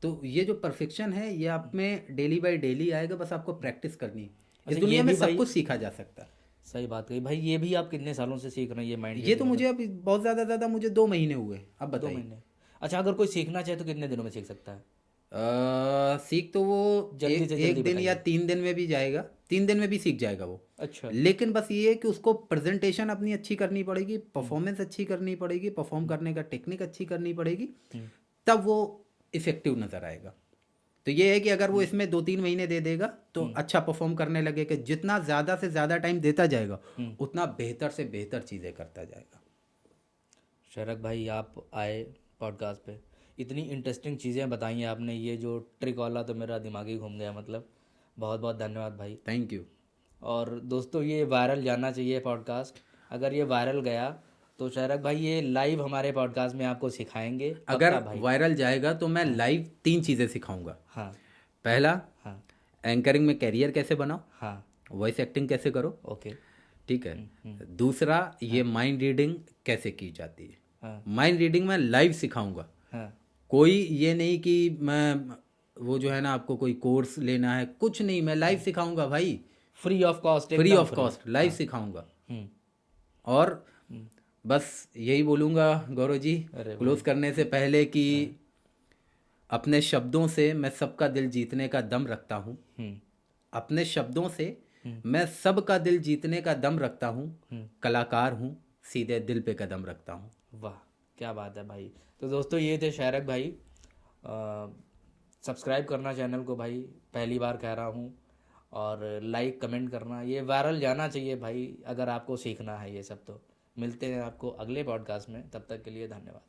तो ये जो परफेक्शन है ये आप में डेली बाय डेली आएगा, बस आपको प्रैक्टिस करनी है। इस अच्छा, दुनिया ये में भी सब भाई- कुछ सीखा जा सकता है। सही बात कही भाई। ये भी आप कितने सालों से सीख रहे हैं ये माइंड? ये तो मुझे अभी बहुत ज़्यादा मुझे 2 महीने हुए। अब 2 बताइए। महीने। अच्छा, अगर कोई सीखना चाहे तो कितने दिनों में सीख सकता है? सीख तो वो जल्दी से एक जल्दी दिन या 3 दिन में भी जाएगा, 3 दिन में भी सीख जाएगा वो। अच्छा। लेकिन बस ये है कि उसको प्रेजेंटेशन अपनी अच्छी करनी पड़ेगी, परफॉर्मेंस अच्छी करनी पड़ेगी, परफॉर्म करने का टेक्निक अच्छी करनी पड़ेगी, तब वो इफेक्टिव नज़र आएगा। तो ये है कि अगर वो इसमें 2-3 महीने दे देगा तो अच्छा परफॉर्म करने लगेगा। जितना ज़्यादा से ज़्यादा टाइम देता जाएगा उतना बेहतर से बेहतर चीज़ें करता जाएगा। शरक भाई आप आए पॉडकास्ट पे, इतनी इंटरेस्टिंग चीज़ें बताई हैं आपने, ये जो ट्रिक वाला तो मेरा दिमाग ही घूम गया। मतलब बहुत बहुत धन्यवाद भाई। Thank you. और दोस्तों ये वायरल जाना चाहिए पॉडकास्ट। अगर ये वायरल गया तो शरक भाई ये लाइव हमारे पॉडकास्ट में आपको सिखाएंगे। अगर पक्का भाई। वायरल जाएगा तो मैं लाइव 3 चीज़ें सिखाऊंगा। हाँ पहला, हाँ एंकरिंग में कैरियर कैसे बनाओ, हाँ। वॉइस एक्टिंग कैसे करो, ओके। ठीक है। दूसरा, ये माइंड रीडिंग कैसे की जाती है। हाँ माइंड रीडिंग मैं लाइव सिखाऊंगा। हाँ। कोई ये नहीं कि मैं वो जो है ना आपको कोई कोर्स लेना है, कुछ नहीं, मैं लाइव सिखाऊंगा भाई, free of cost, free of cost live सिखाऊंगा। और बस यही बोलूँगा गौरव जी अरे क्लोज करने से पहले कि अपने शब्दों से मैं सबका दिल जीतने का दम रखता हूँ। अपने शब्दों से मैं सबका दिल जीतने का दम रखता हूँ। कलाकार हूँ, सीधे दिल पे कदम रखता हूँ। वाह क्या बात है भाई। तो दोस्तों ये थे शायरक भाई। सब्सक्राइब करना चैनल को भाई, पहली बार कह रहा हूँ, और लाइक कमेंट करना, ये वायरल जाना चाहिए भाई अगर आपको सीखना है ये सब। तो मिलते हैं आपको अगले पॉडकास्ट में, तब तक के लिए धन्यवाद।